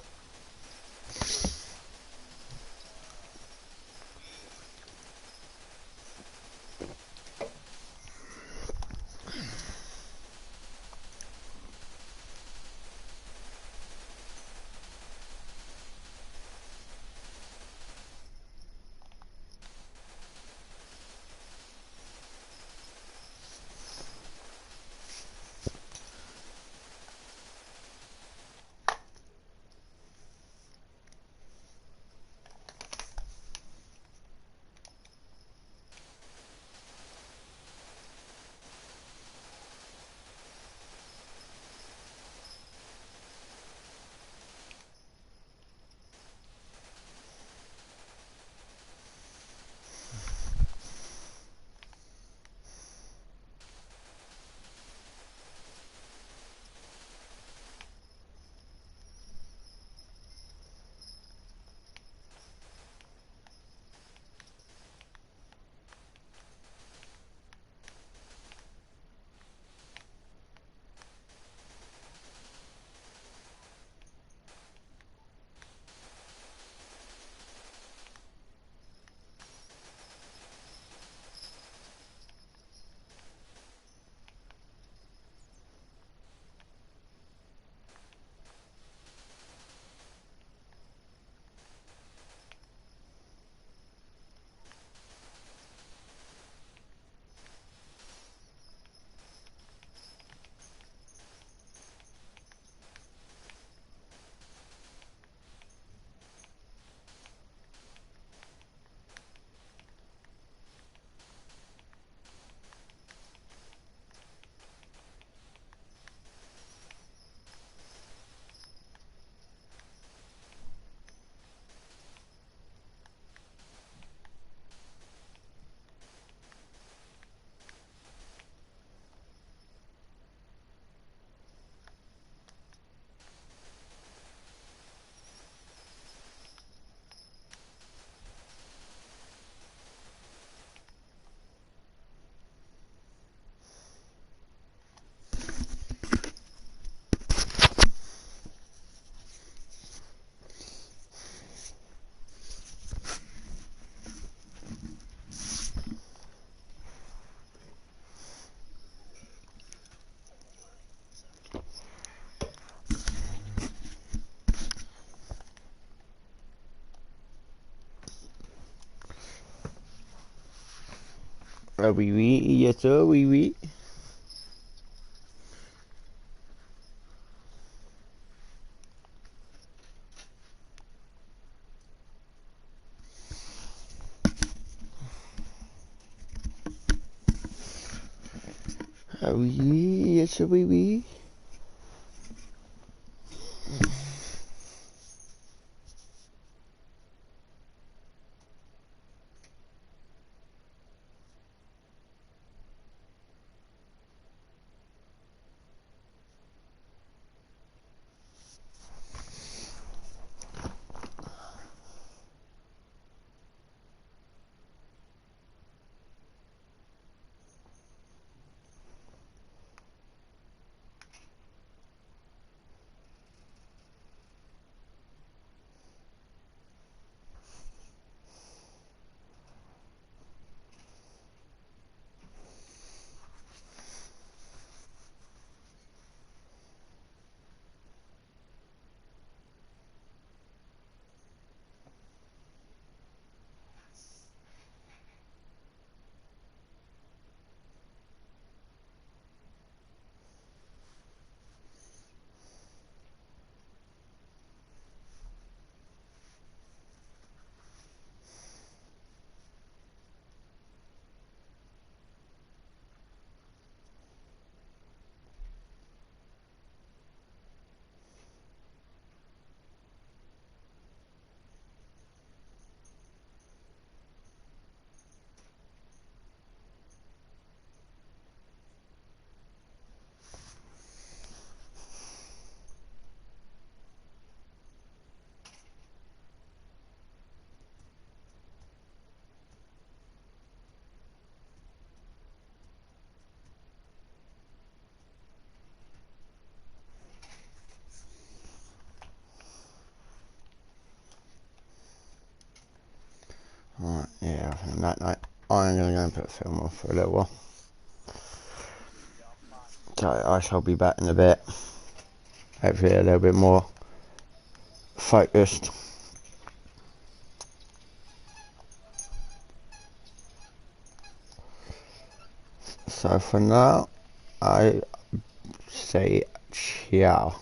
Oui, oui, yes sir, oui, oui. Oui, oui, yes sir, oui, oui. nothing on that night. I'm going to go and put a film on for a little while. So I shall be back in a bit. Hopefully a little bit more focused. So for now, I say ciao.